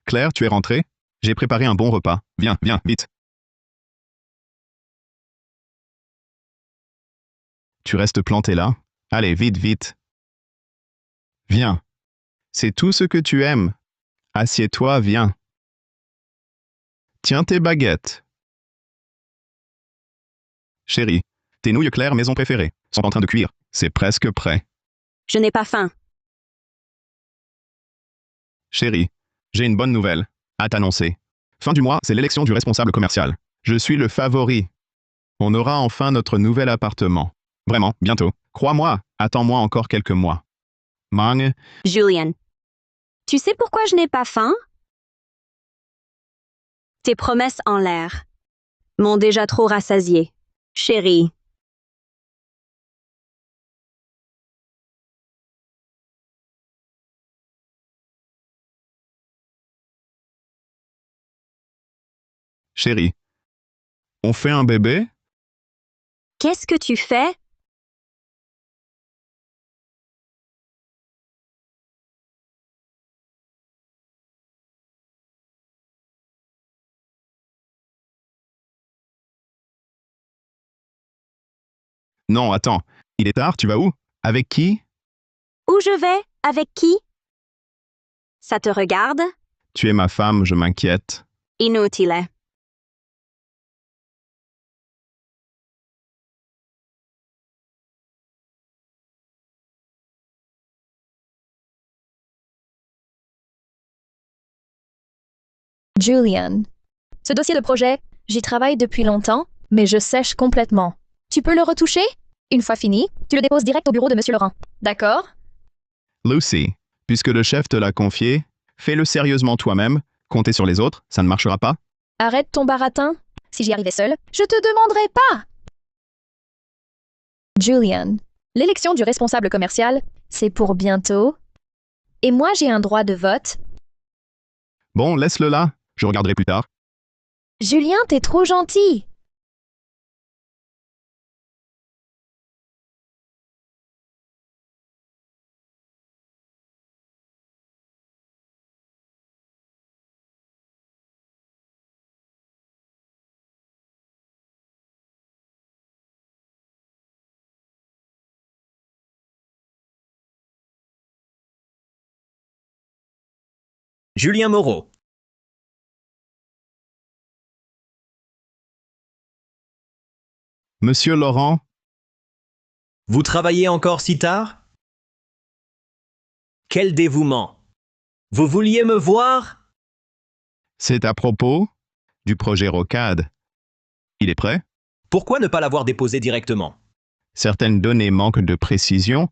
Claire, tu es rentrée? J'ai préparé un bon repas. Viens, viens, vite. Tu restes planté là? Allez, vite, vite. Viens. C'est tout ce que tu aimes. Assieds-toi, viens. Tiens tes baguettes. Chérie, tes nouilles Claire maison préférées sont en train de cuire. C'est presque prêt. Je n'ai pas faim. Chérie, j'ai une bonne nouvelle à t'annoncer. Fin du mois, c'est l'élection du responsable commercial. Je suis le favori. On aura enfin notre nouvel appartement. Vraiment, bientôt. Crois-moi, attends-moi encore quelques mois. Mang, Julian. Tu sais pourquoi je n'ai pas faim? Tes promesses en l'air m'ont déjà trop rassasié. Chérie. chérie. On fait un bébé? Qu'est-ce que tu fais? Non, attends. Il est tard, tu vas où? Avec qui? Où je vais? Avec qui? Ça te regarde? Tu es ma femme, je m'inquiète. Inutile. Julian. Ce dossier de projet, j'y travaille depuis longtemps, mais je sèche complètement. Tu peux le retoucher? Une fois fini, tu le déposes direct au bureau de Monsieur Laurent. D'accord? Lucy, puisque le chef te l'a confié, fais-le sérieusement toi-même. Compter sur les autres, ça ne marchera pas. Arrête ton baratin. Si j'y arrivais seule, je te demanderais pas. Julian. L'élection du responsable commercial, c'est pour bientôt. Et moi, j'ai un droit de vote. Bon, laisse-le là. Je regarderai plus tard. Julien, t'es trop gentil. Julien Moreau. Monsieur Laurent, Vous travaillez encore si tard? Quel dévouement! Vous vouliez me voir? c'est à propos du projet Rocade. Il est prêt? Pourquoi ne pas l'avoir déposé directement? Certaines données manquent de précision.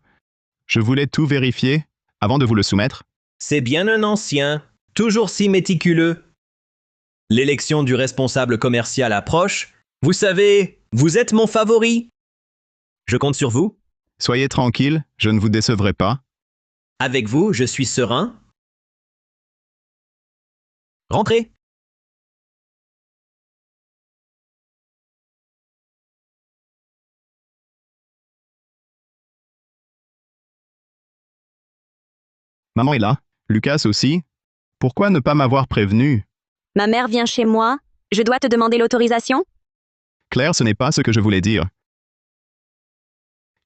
Je voulais tout vérifier avant de vous le soumettre. C'est bien un ancien, toujours si méticuleux. L'élection du responsable commercial approche. Vous savez, vous êtes mon favori. Je compte sur vous. Soyez tranquille, je ne vous décevrai pas. Avec vous, je suis serein. Rentrez. Maman est là. Lucas aussi. Pourquoi ne pas m'avoir prévenu? Ma mère vient chez moi. Je dois te demander l'autorisation? Claire, ce n'est pas ce que je voulais dire.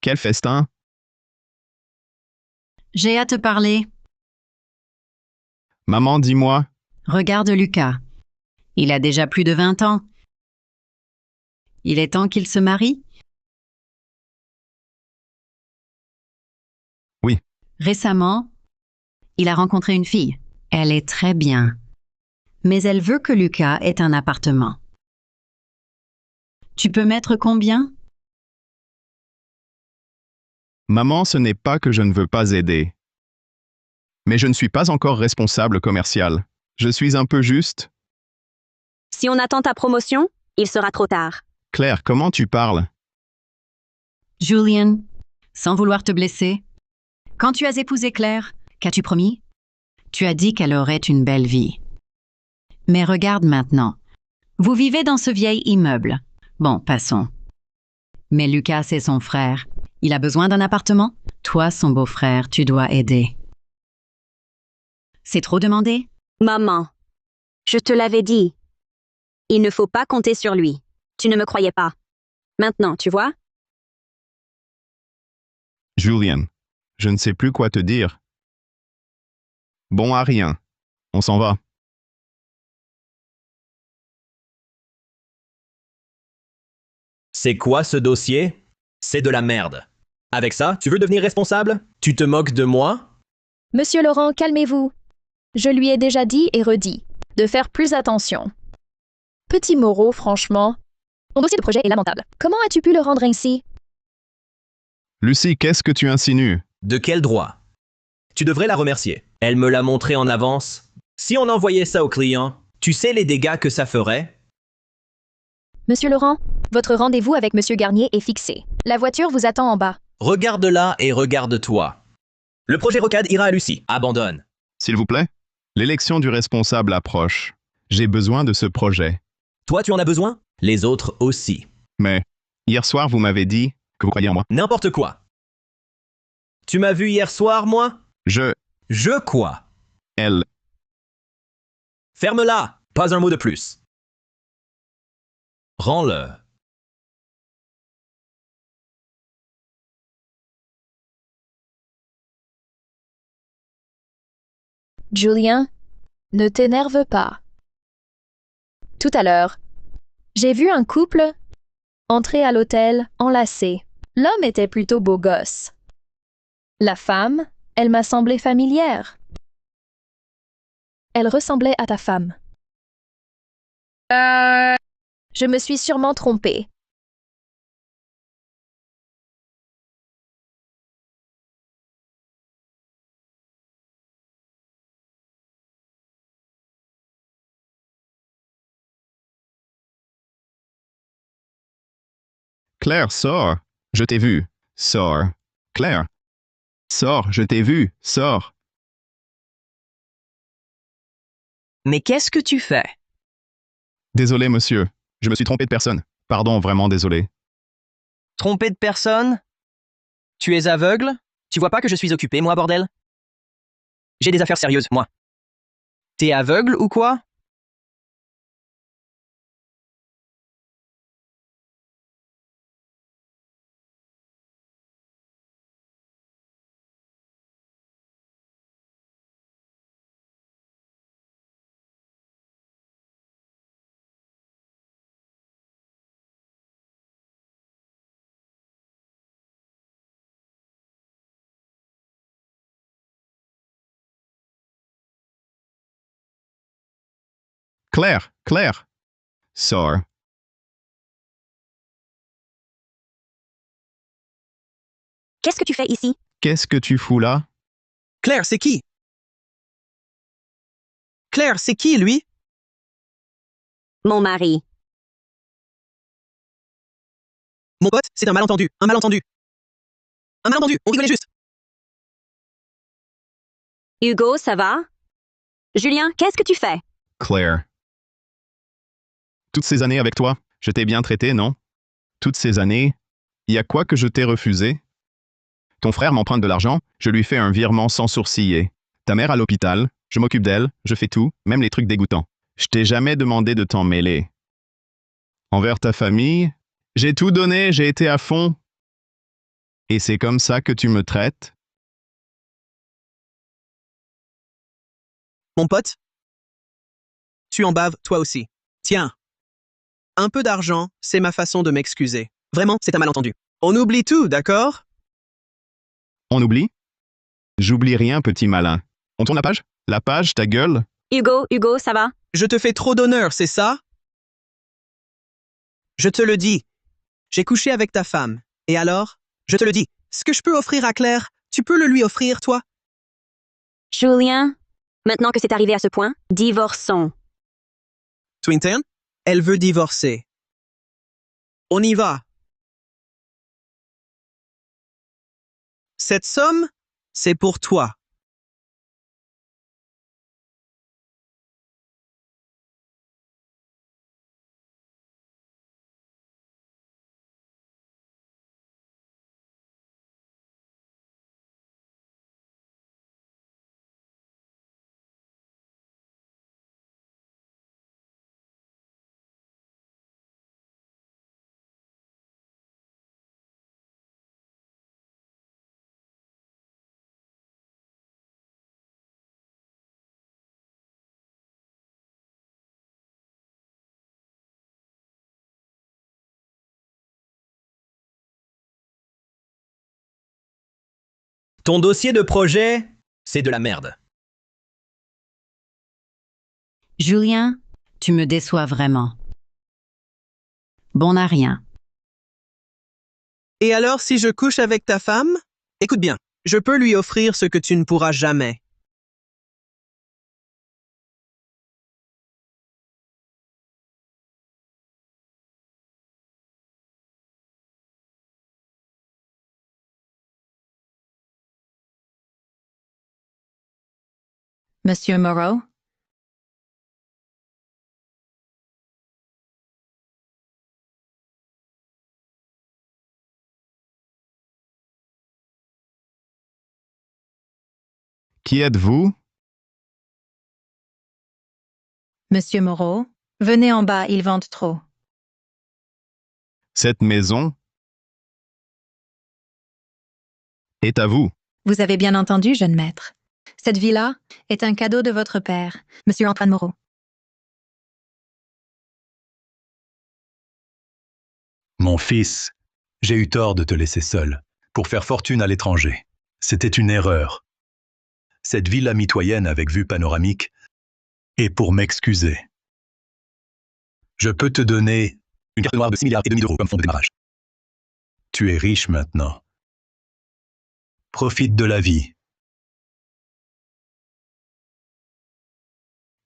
Quel festin! J'ai à te parler. Maman, dis-moi. Regarde Lucas. Il a déjà plus de 20 ans. Il est temps qu'il se marie. Oui. Récemment, il a rencontré une fille. Elle est très bien. Mais elle veut que Lucas ait un appartement. Tu peux mettre combien? Maman, ce n'est pas que je ne veux pas aider. Mais je ne suis pas encore responsable commercial. Je suis un peu juste. Si on attend ta promotion, il sera trop tard. Claire, comment tu parles? Julian, sans vouloir te blesser, quand tu as épousé Claire, qu'as-tu promis? Tu as dit qu'elle aurait une belle vie. Mais regarde maintenant. Vous vivez dans ce vieil immeuble. Bon, passons. Mais Lucas, c'est son frère. Il a besoin d'un appartement? Toi, son beau-frère, tu dois aider. C'est trop demandé? Maman, Je te l'avais dit. Il ne faut pas compter sur lui. Tu ne me croyais pas. Maintenant, tu vois? Julian, je ne sais plus quoi te dire. Bon à rien. On s'en va. C'est quoi ce dossier? C'est de la merde. Avec ça, tu veux devenir responsable? Tu te moques de moi? Monsieur Laurent, calmez-vous. Je lui ai déjà dit et redit de faire plus attention. Petit Moreau, franchement, ton dossier de projet est lamentable. Comment as-tu pu le rendre ainsi? Lucie, qu'est-ce que tu insinues? De quel droit? Tu devrais la remercier. Elle me l'a montré en avance. Si on envoyait ça au client, tu sais les dégâts que ça ferait? Monsieur Laurent, votre rendez-vous avec Monsieur Garnier est fixé. La voiture vous attend en bas. Regarde-la et regarde-toi. Le projet Rocade ira à Lucie. Abandonne. S'il vous plaît? L'élection du responsable approche. J'ai besoin de ce projet. Toi, tu en as besoin? Les autres aussi. Mais, hier soir, vous m'avez dit que vous croyez en moi. N'importe quoi. Tu m'as vu hier soir, moi? Je quoi? Elle. Ferme-la! Pas un mot de plus. Rends-le. Julien, ne t'énerve pas. Tout à l'heure, j'ai vu un couple entrer à l'hôtel enlacé. L'homme était plutôt beau gosse. La femme, elle m'a semblé familière. Elle ressemblait à ta femme. Je me suis sûrement trompée. Claire, sors. Je t'ai vu. Sors. Claire. Sors, je t'ai vu. Sors. Mais qu'est-ce que tu fais? Désolé, monsieur. Je me suis trompé de personne. Pardon, vraiment désolé. Trompé de personne? Tu es aveugle? Tu vois pas que je suis occupé, moi, bordel? J'ai des affaires sérieuses, moi. T'es aveugle ou quoi? Claire, Claire. Sors. Qu'est-ce que tu fais ici? Qu'est-ce que tu fous là? Claire, c'est qui? Claire, c'est qui, lui? Mon mari. Mon pote, c'est un malentendu. Un malentendu. Un malentendu, on rigolait juste. Hugo, ça va? Julien, qu'est-ce que tu fais? Claire. Toutes ces années avec toi, je t'ai bien traité, non? Toutes ces années, y a quoi que je t'ai refusé? Ton frère m'emprunte de l'argent, je lui fais un virement sans sourciller. Ta mère à l'hôpital, je m'occupe d'elle, je fais tout, même les trucs dégoûtants. Je t'ai jamais demandé de t'en mêler. Envers ta famille, j'ai tout donné, j'ai été à fond. Et c'est comme ça que tu me traites? Mon pote? Tu en baves, toi aussi. Tiens. Un peu d'argent, c'est ma façon de m'excuser. Vraiment, c'est un malentendu. On oublie tout, d'accord? On oublie? J'oublie rien, petit malin. On tourne la page? La page, ta gueule? Hugo, ça va? Je te fais trop d'honneur, c'est ça? Je te le dis. J'ai couché avec ta femme. Et alors? Je te le dis. Ce que je peux offrir à Claire, tu peux le lui offrir, toi? Julien, maintenant que c'est arrivé à ce point, divorçons. Twinton? Elle veut divorcer. On y va. Cette somme, c'est pour toi. Ton dossier de projet, c'est de la merde. Julien, tu me déçois vraiment. Bon à rien. Et alors si je couche avec ta femme? Écoute bien, je peux lui offrir ce que tu ne pourras jamais. Monsieur Moreau? Qui êtes-vous? Monsieur Moreau, venez en bas, ils vendent trop. Cette maison est à vous. Vous avez bien entendu, jeune maître. Cette villa est un cadeau de votre père, Monsieur Antoine Moreau. Mon fils, j'ai eu tort de te laisser seul, pour faire fortune à l'étranger. C'était une erreur. Cette villa mitoyenne avec vue panoramique est pour m'excuser. Je peux te donner une carte noire de 6,5 milliards d'euros comme fonds de démarrage. Tu es riche maintenant. Profite de la vie.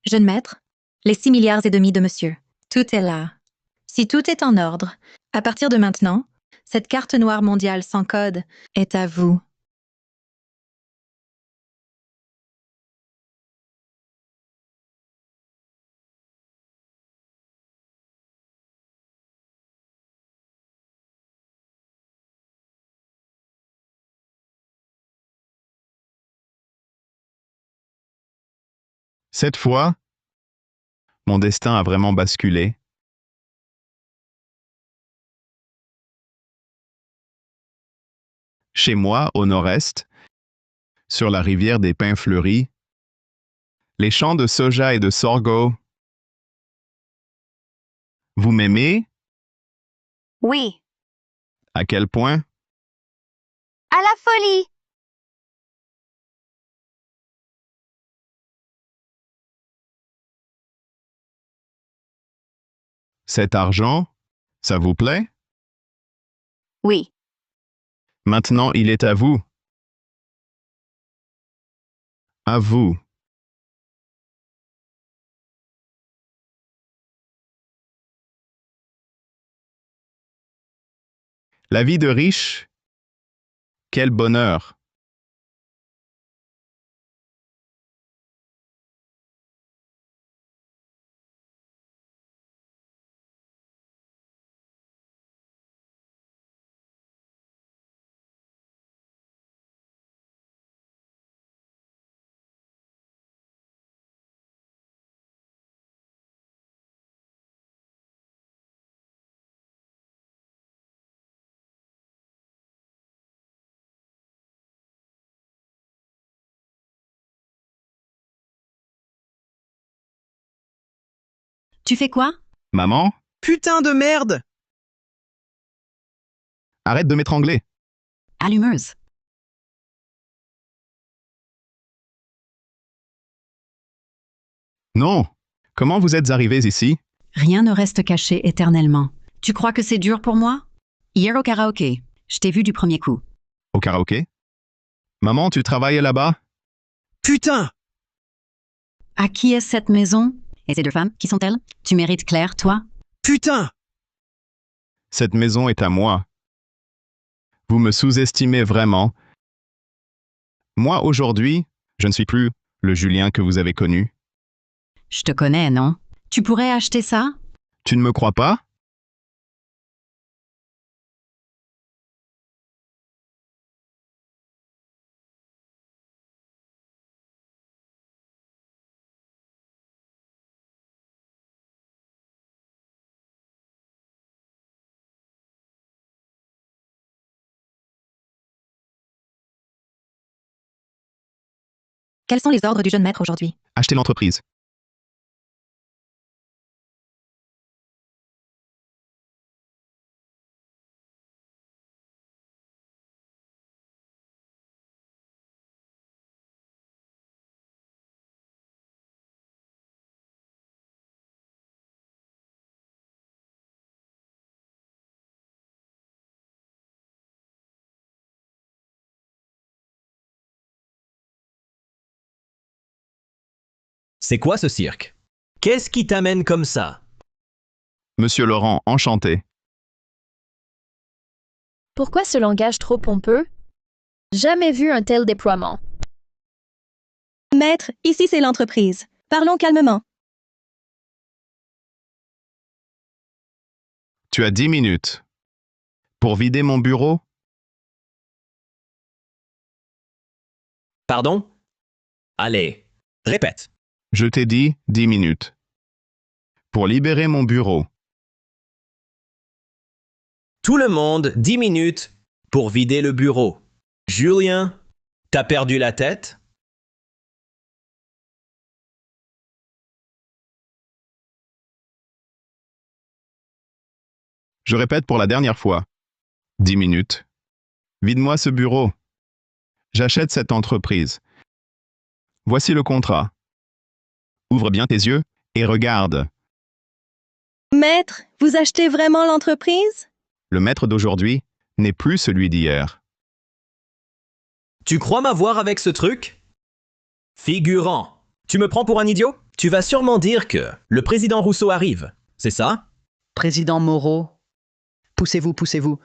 Jeune maître, les 6,5 milliards de monsieur. Tout est là. Si tout est en ordre, à partir de maintenant, cette carte noire mondiale sans code est à vous. Cette fois, mon destin a vraiment basculé. Chez moi, au nord-est, sur la rivière des pins fleuris, les champs de soja et de sorgho. Vous m'aimez? Oui. À quel point? À la folie! Cet argent, ça vous plaît? Oui. Maintenant, il est à vous. À vous. La vie de riche, quel bonheur. Tu fais quoi? Maman, Putain de merde! arrête de m'étrangler. Allumeuse. Non. Comment vous êtes arrivés ici? Rien ne reste caché éternellement. Tu crois que c'est dur pour moi? Hier au karaoké, je t'ai vu du premier coup. Au karaoké? Maman, tu travailles là-bas? Putain! À qui est cette maison? Et ces deux femmes, qui sont-elles? Tu mérites Claire, toi? Putain! Cette maison est à moi. Vous me sous-estimez vraiment. Moi, aujourd'hui, je ne suis plus le Julien que vous avez connu. Je te connais, non? Tu pourrais acheter ça? Tu ne me crois pas? Quels sont les ordres du jeune maître aujourd'hui? Achetez l'entreprise. C'est quoi ce cirque? Qu'est-ce qui t'amène comme ça? Monsieur Laurent, enchanté. Pourquoi ce langage trop pompeux? Jamais vu un tel déploiement. Maître, ici c'est l'entreprise. Parlons calmement. Tu as 10 minutes. Pour vider mon bureau? Pardon? Allez, répète. Je t'ai dit 10 minutes. Pour libérer mon bureau. Tout le monde, 10 minutes pour vider le bureau. Julien, t'as perdu la tête? Je répète pour la dernière fois. 10 minutes. Vide-moi ce bureau. J'achète cette entreprise. Voici le contrat. Ouvre bien tes yeux et regarde. Maître, vous achetez vraiment l'entreprise? Le maître d'aujourd'hui n'est plus celui d'hier. Tu crois m'avoir avec ce truc? Figurant, tu me prends pour un idiot? Tu vas sûrement dire que le président Rousseau arrive, c'est ça? Président Moreau. Poussez-vous, poussez-vous.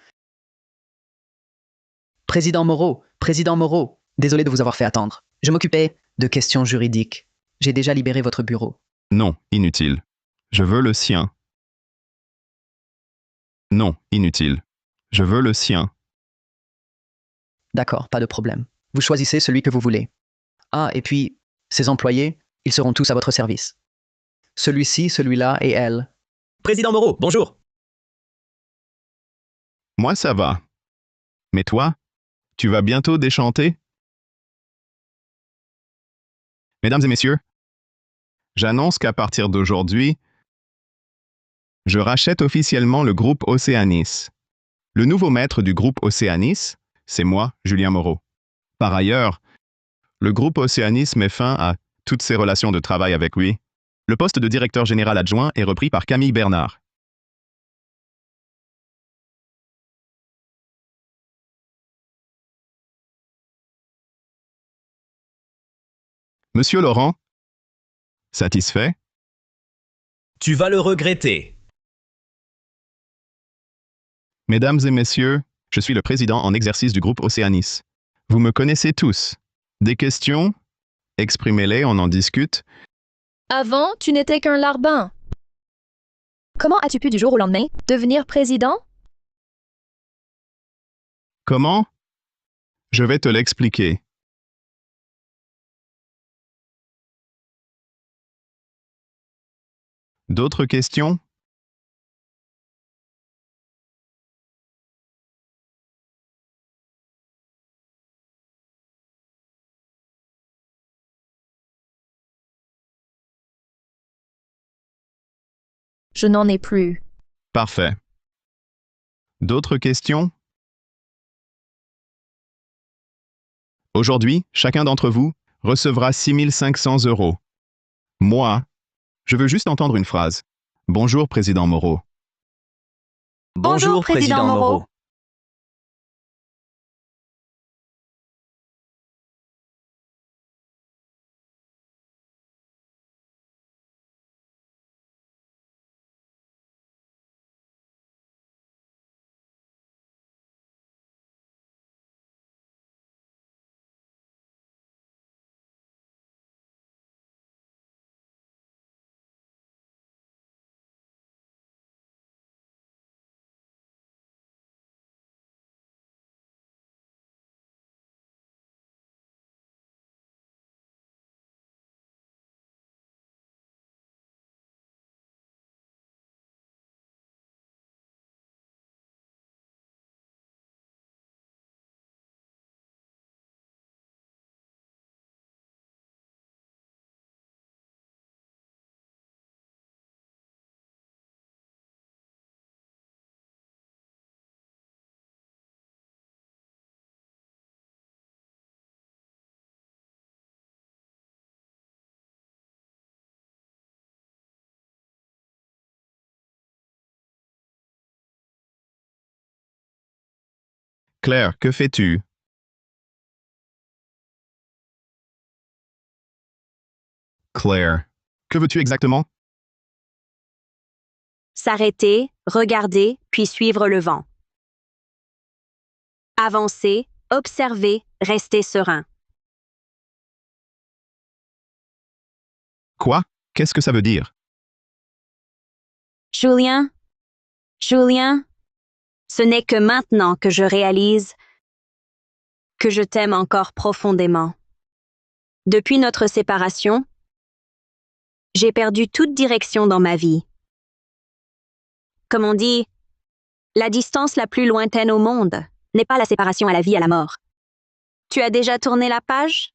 Président Moreau, désolé de vous avoir fait attendre. Je m'occupais de questions juridiques. J'ai déjà libéré votre bureau. Non, inutile. Je veux le sien. Non, inutile. Je veux le sien. D'accord, pas de problème. Vous choisissez celui que vous voulez. Ah, et puis, ces employés, ils seront tous à votre service. Celui-ci, celui-là et elle. Président Moreau, bonjour. Moi, ça va. Mais toi, tu vas bientôt déchanter? Mesdames et messieurs, j'annonce qu'à partir d'aujourd'hui, je rachète officiellement le groupe Océanis. Le nouveau maître du groupe Océanis, c'est moi, Julien Moreau. Par ailleurs, le groupe Océanis met fin à toutes ses relations de travail avec lui. Le poste de directeur général adjoint est repris par Camille Bernard. Monsieur Laurent, satisfait? Tu vas le regretter. Mesdames et messieurs, je suis le président en exercice du groupe Océanis. Vous me connaissez tous. Des questions? Exprimez-les, on en discute. Avant, tu n'étais qu'un larbin. Comment as-tu pu du jour au lendemain devenir président? Comment? Je vais te l'expliquer. D'autres questions? Je n'en ai plus. Parfait. D'autres questions? Aujourd'hui, chacun d'entre vous recevra 6 500 €. Moi, je veux juste entendre une phrase. Bonjour, Président Moreau. Bonjour, Président Moreau. Claire, que fais-tu? Claire, que veux-tu exactement? S'arrêter, regarder, puis suivre le vent. Avancer, observer, rester serein. Quoi? Qu'est-ce que ça veut dire? Julien, Julien, ce n'est que maintenant que je réalise que je t'aime encore profondément. Depuis notre séparation, j'ai perdu toute direction dans ma vie. Comme on dit, la distance la plus lointaine au monde n'est pas la séparation à la vie, à la mort. Tu as déjà tourné la page?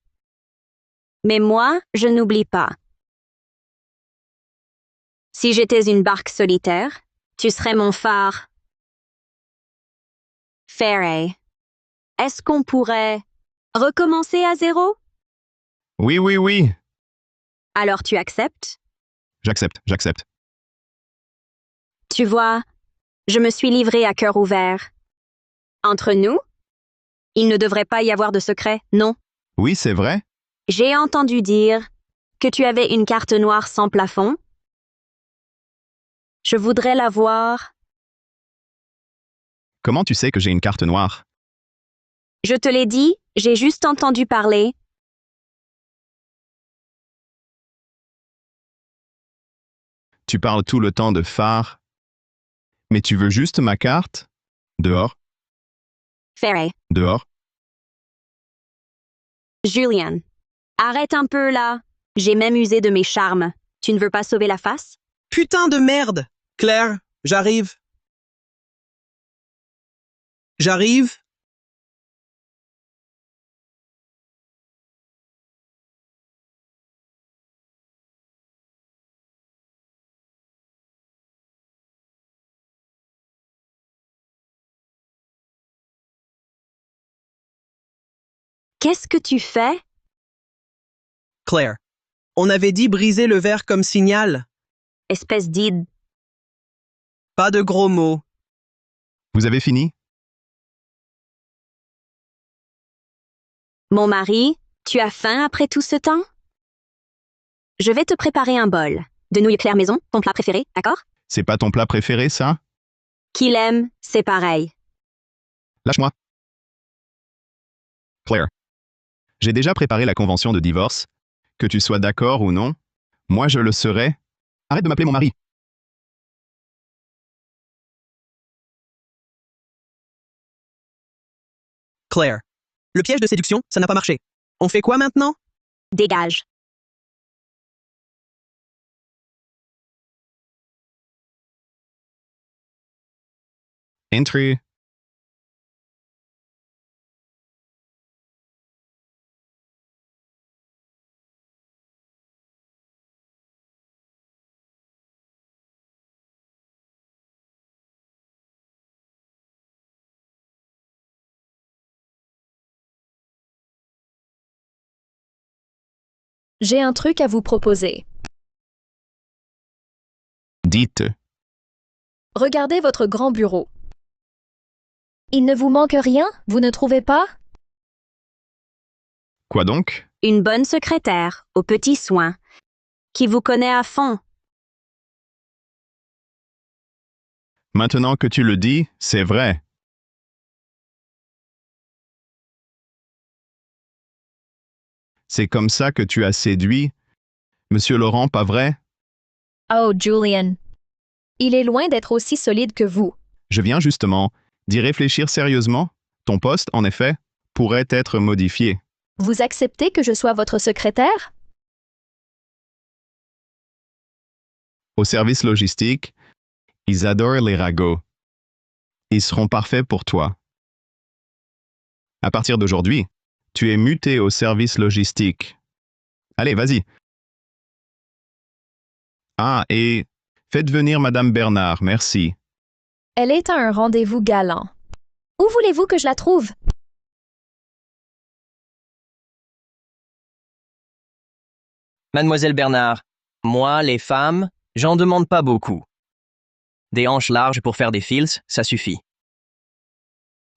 Mais moi, je n'oublie pas. Si j'étais une barque solitaire, tu serais mon phare. Ferry, est-ce qu'on pourrait recommencer à zéro? Oui, oui, oui. Alors tu acceptes? J'accepte, j'accepte. Tu vois, je me suis livrée à cœur ouvert. Entre nous, il ne devrait pas y avoir de secret, non? Oui, c'est vrai. J'ai entendu dire que tu avais une carte noire sans plafond. Je voudrais la voir. Comment tu sais que j'ai une carte noire? Je te l'ai dit, j'ai juste entendu parler. Tu parles tout le temps de phare. Mais tu veux juste ma carte? Dehors, Ferry, dehors. Julian, arrête un peu là. J'ai même usé de mes charmes. Tu ne veux pas sauver la face? Putain de merde! Claire, j'arrive. J'arrive. Qu'est-ce que tu fais? Claire, on avait dit briser le verre comme signal. Espèce d'ide. Pas de gros mots. Vous avez fini? Mon mari, tu as faim après tout ce temps? Je vais te préparer un bol. De nouilles claires maison, ton plat préféré, d'accord? C'est pas ton plat préféré, ça? Qu'il aime, c'est pareil. Lâche-moi. Claire. J'ai déjà préparé la convention de divorce. Que tu sois d'accord ou non, moi je le serai. Arrête de m'appeler mon mari. Claire, le piège de séduction, ça n'a pas marché. On fait quoi maintenant? Dégage. Entry. J'ai un truc à vous proposer. Dites. Regardez votre grand bureau. Il ne vous manque rien, vous ne trouvez pas? Quoi donc? Une bonne secrétaire, aux petits soins, qui vous connaît à fond. Maintenant que tu le dis, c'est vrai. C'est comme ça que tu as séduit Monsieur Laurent, pas vrai? Oh, Julian. Il est loin d'être aussi solide que vous. Je viens justement d'y réfléchir sérieusement. Ton poste, en effet, pourrait être modifié. Vous acceptez que je sois votre secrétaire? Au service logistique, ils adorent les ragots. Ils seront parfaits pour toi. À partir d'aujourd'hui, tu es muté au service logistique. Allez, vas-y. Ah, et faites venir Madame Bernard, merci. Elle est à un rendez-vous galant. Où voulez-vous que je la trouve? Mademoiselle Bernard, moi, les femmes, j'en demande pas beaucoup. Des hanches larges pour faire des fils, ça suffit.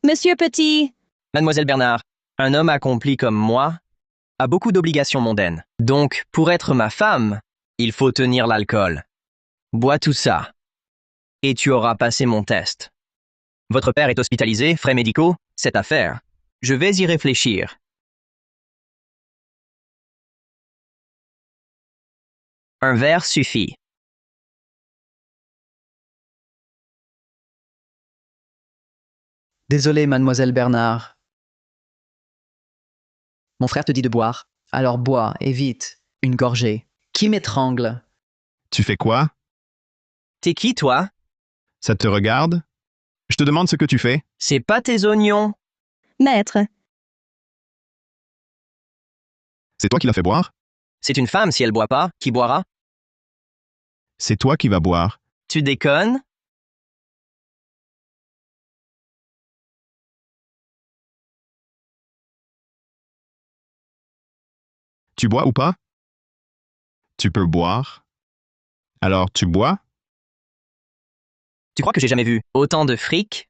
Monsieur Petit, Mademoiselle Bernard, un homme accompli comme moi, a beaucoup d'obligations mondaines. Donc, pour être ma femme, il faut tenir l'alcool. Bois tout ça. Et tu auras passé mon test. Votre père est hospitalisé, frais médicaux, cette affaire. Je vais y réfléchir. Un verre suffit. Désolé, mademoiselle Bernard. Mon frère te dit de boire. Alors bois, et vite. Une gorgée. Qui m'étrangle? Tu fais quoi? T'es qui, toi? Ça te regarde? Je te demande ce que tu fais. C'est pas tes oignons. Maître, C'est toi qui l'as fait boire? C'est une femme, si elle boit pas, qui boira? C'est toi qui vas boire. Tu déconnes? Tu bois ou pas? Tu peux boire. Alors tu bois? Tu crois que j'ai jamais vu autant de fric?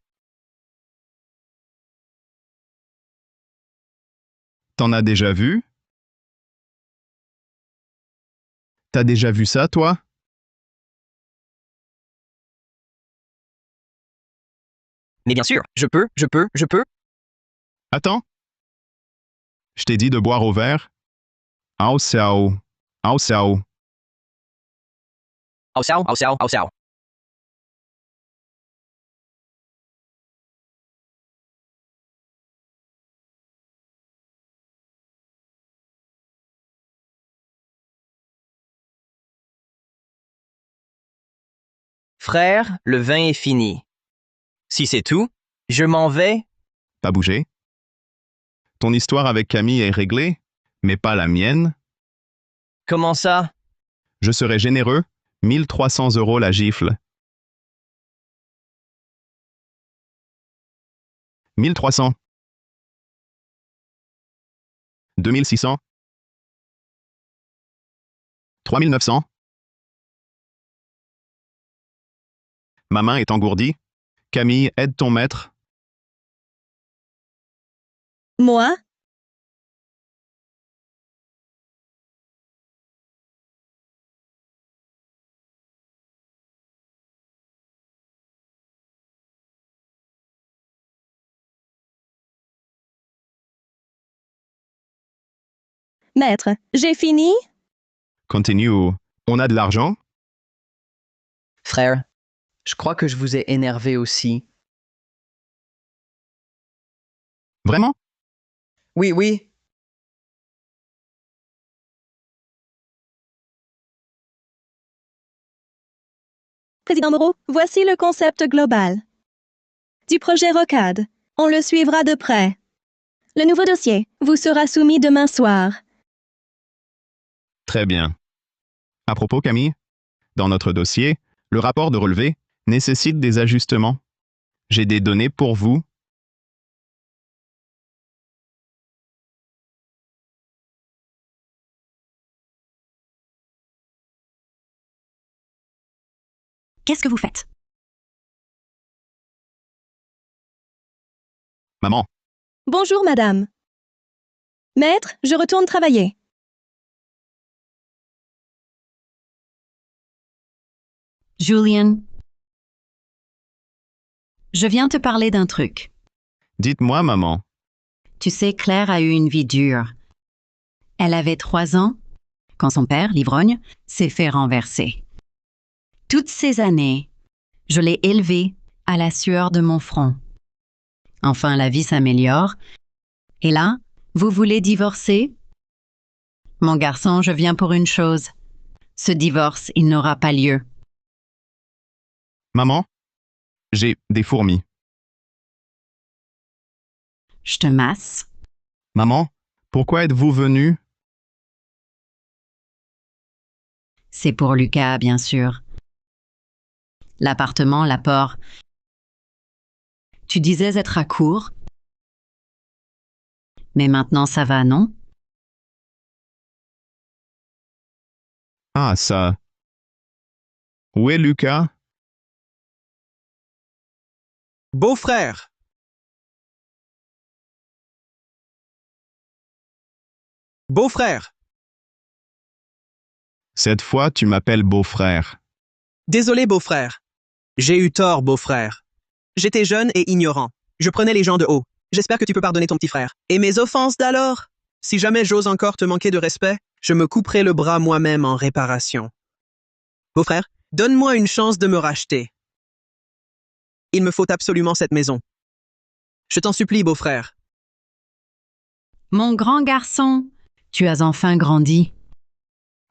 T'en as déjà vu? T'as déjà vu ça, toi? Mais bien sûr, je peux. Attends. Je t'ai dit de boire au verre. Au sao. Au sao. Au sao, au sao, au sao. Frère, le vin est fini. Si c'est tout, je m'en vais. Pas bouger. Ton histoire avec Camille est réglée, mais pas la mienne. Comment ça? Je serai généreux. 1300 € la gifle. 1300. 2600. 3900. Ma main est engourdie. Camille, aide ton maître. moi, maître, j'ai fini? Continue. On a de l'argent? Frère, je crois que je vous ai énervé aussi. Vraiment? Oui, oui. Président Moreau, voici le concept global du projet Rocade. On le suivra de près. Le nouveau dossier vous sera soumis demain soir. Très bien. À propos, Camille, dans notre dossier, le rapport de relevé nécessite des ajustements. J'ai des données pour vous. Qu'est-ce que vous faites? Maman, Bonjour, madame. Maître, je retourne travailler. Julian, je viens te parler d'un truc. dites-moi, maman. Tu sais, Claire a eu une vie dure. Elle avait 3 ans quand son père, l'ivrogne, s'est fait renverser. Toutes ces années, je l'ai élevée à la sueur de mon front. Enfin, la vie s'améliore. Et là, vous voulez divorcer? Mon garçon, je viens pour une chose. Ce divorce, il n'aura pas lieu. Maman, j'ai des fourmis. Je te masse. Maman, pourquoi êtes-vous venue? C'est pour Lucas, bien sûr. L'appartement, l'apport. Tu disais être à court. Mais maintenant, ça va, non? Ah, ça. Où est Lucas? Beau-frère, Beau-frère. Cette fois, tu m'appelles beau-frère. Désolé, beau-frère. J'ai eu tort, beau-frère. J'étais jeune et ignorant. Je prenais les gens de haut. J'espère que tu peux pardonner ton petit frère. Et mes offenses d'alors? Si jamais j'ose encore te manquer de respect, je me couperai le bras moi-même en réparation. Beau-frère, donne-moi une chance de me racheter. Il me faut absolument cette maison. Je t'en supplie, beau-frère. Mon grand garçon, tu as enfin grandi.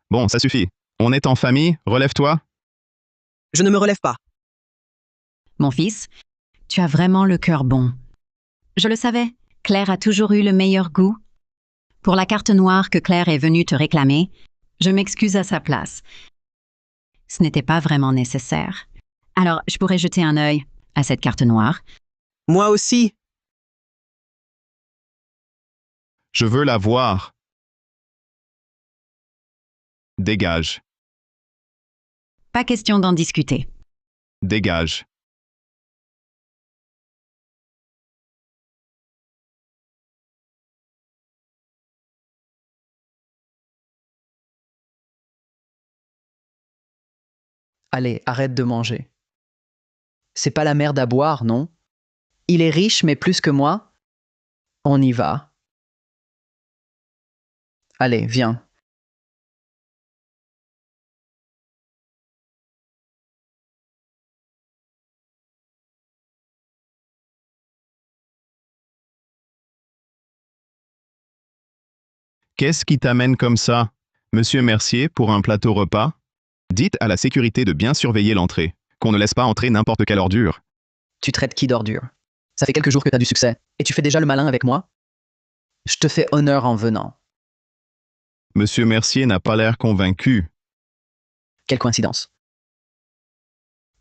Bon, ça suffit. On est en famille, relève-toi. Je ne me relève pas. Mon fils, tu as vraiment le cœur bon. Je le savais, Claire a toujours eu le meilleur goût. Pour la carte noire que Claire est venue te réclamer, je m'excuse à sa place. Ce n'était pas vraiment nécessaire. Alors, je pourrais jeter un œil à cette carte noire. Moi aussi. Je veux la voir. Dégage. Pas question d'en discuter. Dégage. Allez, arrête de manger. C'est pas la merde à boire, non? Il est riche, mais plus que moi. On y va. Allez, viens. Qu'est-ce qui t'amène comme ça, Monsieur Mercier, pour un plateau repas? Dites à la sécurité de bien surveiller l'entrée, qu'on ne laisse pas entrer n'importe quelle ordure. Tu traites qui d'ordure? Ça fait quelques jours que t'as du succès, et tu fais déjà le malin avec moi? Je te fais honneur en venant. Monsieur Mercier n'a pas l'air convaincu. Quelle coïncidence.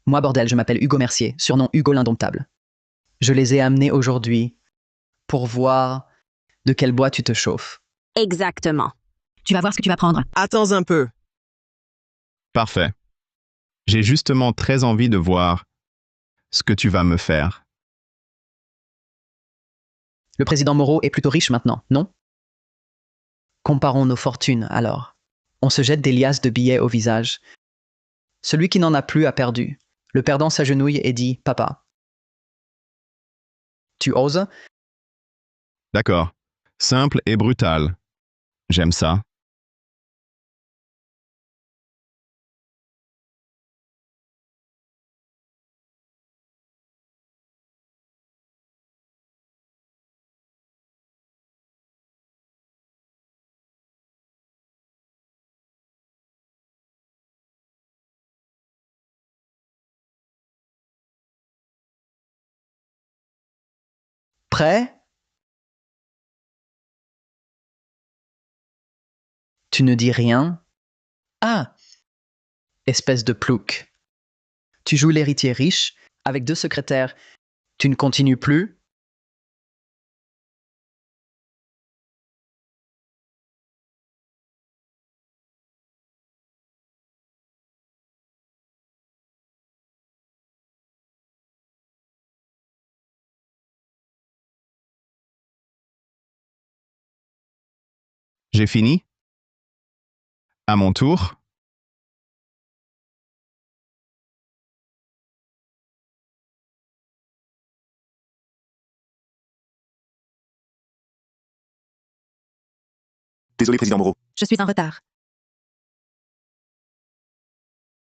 Moi, bordel, je m'appelle Hugo Mercier, surnom Hugo l'Indomptable. Je les ai amenés aujourd'hui pour voir de quel bois tu te chauffes. Exactement. Tu vas voir ce que tu vas prendre. Attends un peu. Parfait. J'ai justement très envie de voir ce que tu vas me faire. Le président Moreau est plutôt riche maintenant, non? Comparons nos fortunes, alors. On se jette des liasses de billets au visage. Celui qui n'en a plus a perdu. Le perdant s'agenouille et dit « Papa ». Tu oses? D'accord. Simple et brutal. J'aime ça. Prêt? Tu ne dis rien? Ah! Espèce de plouc. Tu joues l'héritier riche, avec 2 secrétaires. Tu ne continues plus? J'ai fini? À mon tour? Désolé, président Moreau. Je suis en retard.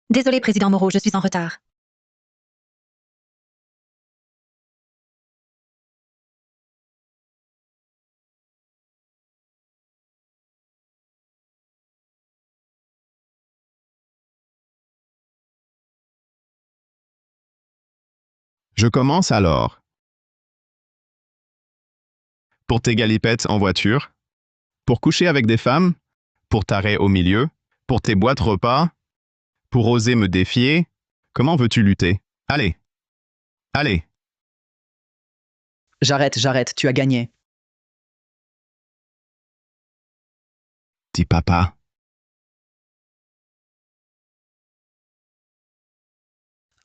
Désolé, président Moreau, je suis en retard. Je commence alors. Pour tes galipettes en voiture? Pour coucher avec des femmes? Pour t'arrêter au milieu? Pour tes boîtes repas? Pour oser me défier? Comment veux-tu lutter? Allez! Allez! J'arrête, tu as gagné. Dis papa.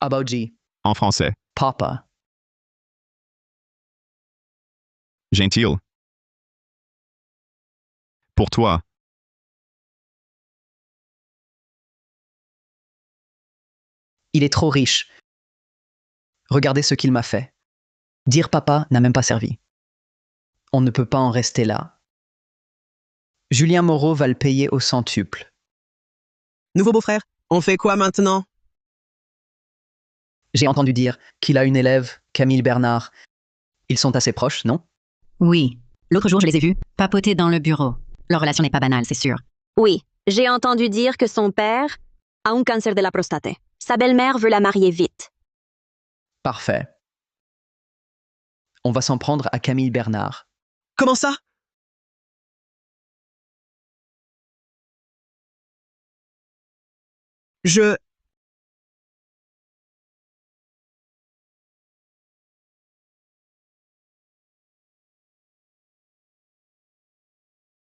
Abouji, En français. papa. Gentil. Pour toi. Il est trop riche. Regardez ce qu'il m'a fait. Dire papa n'a même pas servi. On ne peut pas en rester là. Julien Moreau va le payer au centuple. Nouveau beau-frère, on fait quoi maintenant? J'ai entendu dire qu'il a une élève, Camille Bernard. Ils sont assez proches, non? Oui. L'autre jour, je les ai vus papoter dans le bureau. Leur relation n'est pas banale, c'est sûr. Oui, j'ai entendu dire que son père a un cancer de la prostate. Sa belle-mère veut la marier vite. Parfait. On va s'en prendre à Camille Bernard. Comment ça? Je...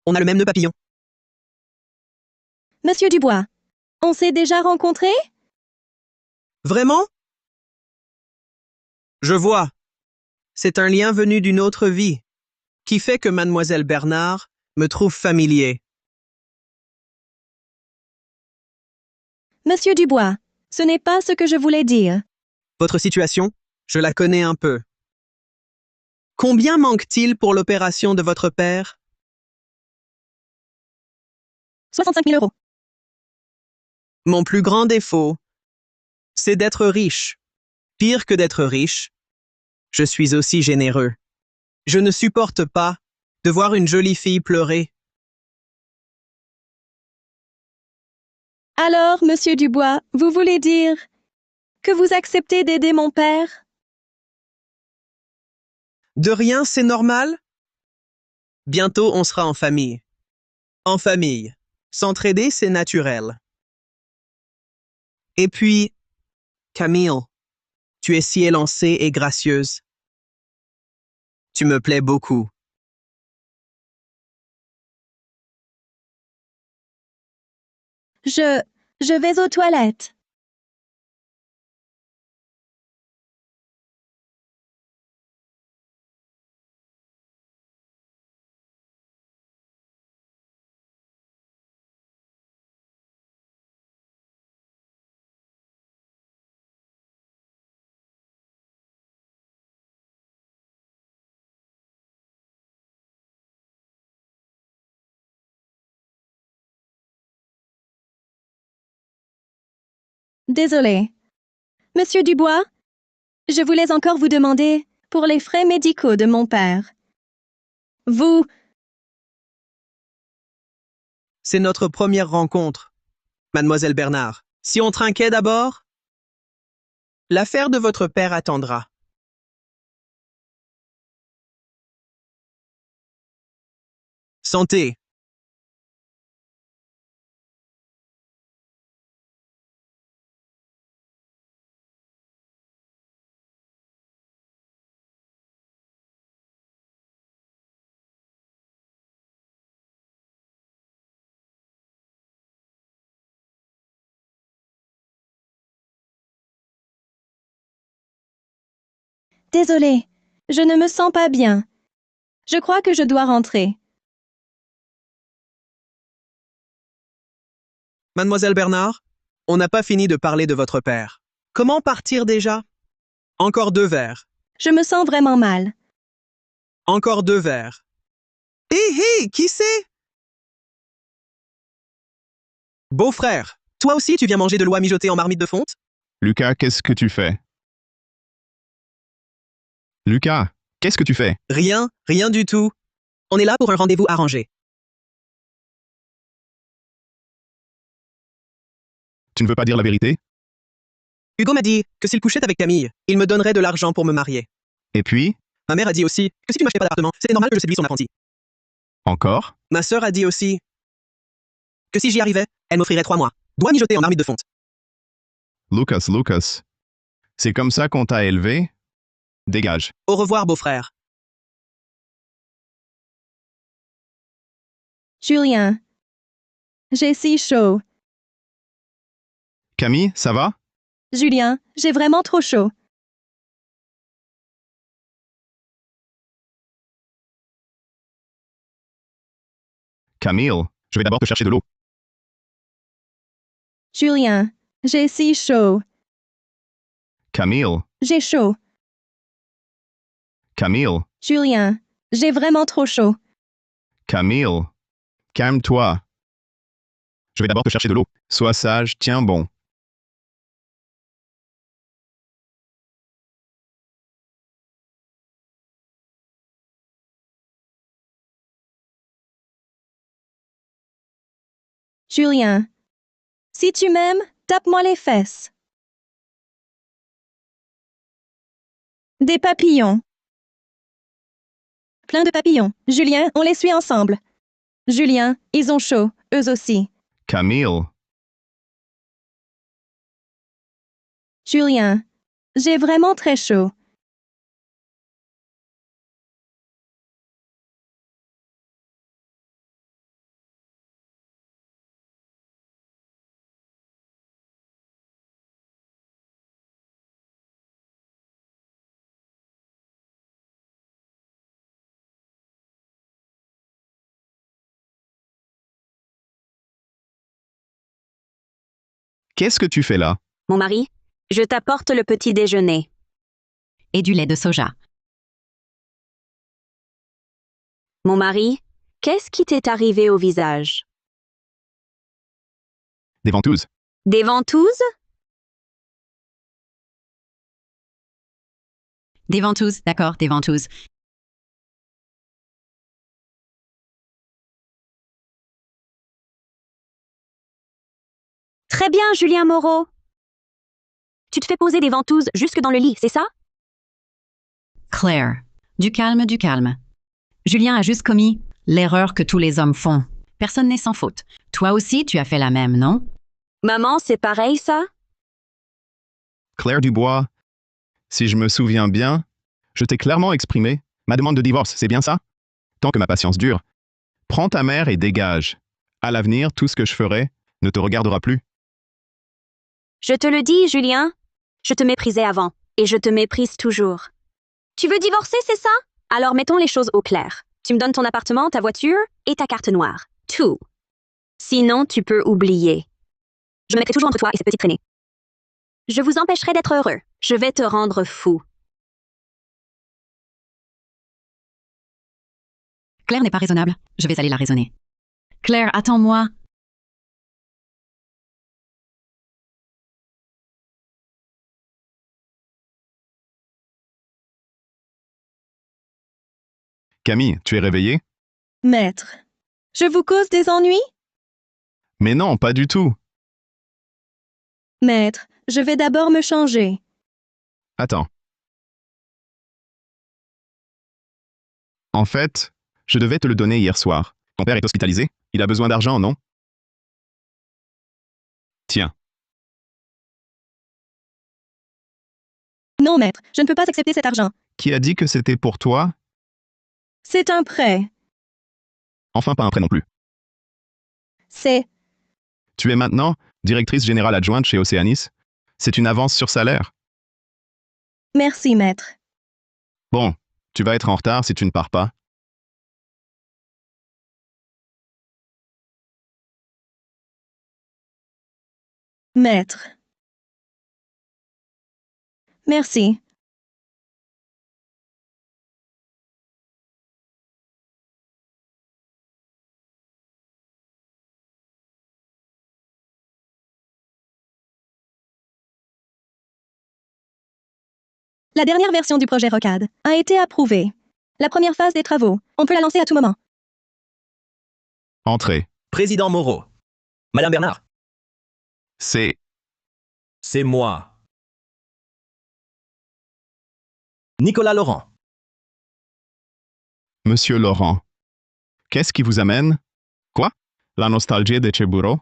On a le même nœud papillon. Monsieur Dubois, on s'est déjà rencontrés? Vraiment? Je vois. C'est un lien venu d'une autre vie, qui fait que mademoiselle Bernard me trouve familier. Monsieur Dubois, ce n'est pas ce que je voulais dire. Votre situation, je la connais un peu. Combien manque-t-il pour l'opération de votre père? 65 000 euros. Mon plus grand défaut, c'est d'être riche. Pire que d'être riche, je suis aussi généreux. Je ne supporte pas de voir une jolie fille pleurer. Alors, monsieur Dubois, vous voulez dire que vous acceptez d'aider mon père? De rien, c'est normal? Bientôt, on sera en famille. En famille. S'entraider, c'est naturel. Et puis, Camille, tu es si élancée et gracieuse. Tu me plais beaucoup. Je vais aux toilettes. Désolé. Monsieur Dubois, je voulais encore vous demander pour les frais médicaux de mon père. Vous, C'est notre première rencontre, mademoiselle Bernard. Si on trinquait d'abord, l'affaire de votre père attendra. Santé. désolé, je ne me sens pas bien. Je crois que je dois rentrer. Mademoiselle Bernard, on n'a pas fini de parler de votre père. Comment partir déjà? Encore 2 verres. Je me sens vraiment mal. Encore 2 verres. Hé, hé, qui c'est? Beau-frère, toi aussi tu viens manger de l'eau mijotée en marmite de fonte? Lucas, qu'est-ce que tu fais? Lucas, qu'est-ce que tu fais? Rien, rien du tout. On est là pour un rendez-vous arrangé. Tu ne veux pas dire la vérité? Hugo m'a dit que s'il couchait avec Camille, il me donnerait de l'argent pour me marier. Et puis? Ma mère a dit aussi que si tu m'achetais pas d'appartement, c'était normal que je séduise son apprenti. Encore? Ma sœur a dit aussi que si j'y arrivais, elle m'offrirait 3 mois. Doigt mijoté en marmite de fonte. Lucas, c'est comme ça qu'on t'a élevé? Dégage. Au revoir, beau-frère. Julien, j'ai si chaud. Camille, ça va? Julien, j'ai vraiment trop chaud. Camille, je vais d'abord te chercher de l'eau. Julien, j'ai si chaud. Camille, J'ai chaud. Camille, Julien, j'ai vraiment trop chaud. Camille. Calme-toi. Je vais d'abord te chercher de l'eau. Sois sage, tiens bon. Julien, si tu m'aimes, tape-moi les fesses. Des papillons. Plein de papillons. Julien, on les suit ensemble. Julien, ils ont chaud, eux aussi. Camille, Julien, j'ai vraiment très chaud. qu'est-ce que tu fais là? Mon mari, je t'apporte le petit déjeuner. Et du lait de soja. Mon mari, qu'est-ce qui t'est arrivé au visage? Des ventouses. Des ventouses? Des ventouses, d'accord, des ventouses. Très bien, Julien Moreau. Tu te fais poser des ventouses jusque dans le lit, c'est ça? Claire, du calme, du calme. Julien a juste commis l'erreur que tous les hommes font. Personne n'est sans faute. Toi aussi, tu as fait la même, non? Maman, c'est pareil, ça? Claire Dubois, si je me souviens bien, je t'ai clairement exprimé ma demande de divorce, c'est bien ça? Tant que ma patience dure. Prends ta mère et dégage. À l'avenir, tout ce que je ferai ne te regardera plus. Je te le dis, Julien. Je te méprisais avant, et je te méprise toujours. Tu veux divorcer, c'est ça? Alors mettons les choses au clair. Tu me donnes ton appartement, ta voiture et ta carte noire. Tout. Sinon, tu peux oublier. Je me mettrai toujours entre toi et cette petite traînée. Je vous empêcherai d'être heureux. Je vais te rendre fou. Claire n'est pas raisonnable. Je vais aller la raisonner. Claire, attends-moi. Camille, tu es réveillée? Maître, je vous cause des ennuis? Mais non, pas du tout. Maître, je vais d'abord me changer. Attends. En fait, je devais te le donner hier soir. Ton père est hospitalisé. Il a besoin d'argent, non? Tiens. Non, maître, je ne peux pas accepter cet argent. Qui a dit que c'était pour toi? C'est un prêt. Enfin, pas un prêt non plus. C'est... Tu es maintenant directrice générale adjointe chez Océanis. C'est une avance sur salaire. Merci, maître. Bon, tu vas être en retard si tu ne pars pas. Maître. Merci. La dernière version du projet Rocade a été approuvée. La première phase des travaux, on peut la lancer à tout moment. Entrez. Président Moreau. Madame Bernard. C'est... C'est moi. Nicolas Laurent. Monsieur Laurent. Qu'est-ce qui vous amène? Quoi? La nostalgie de Cheburo?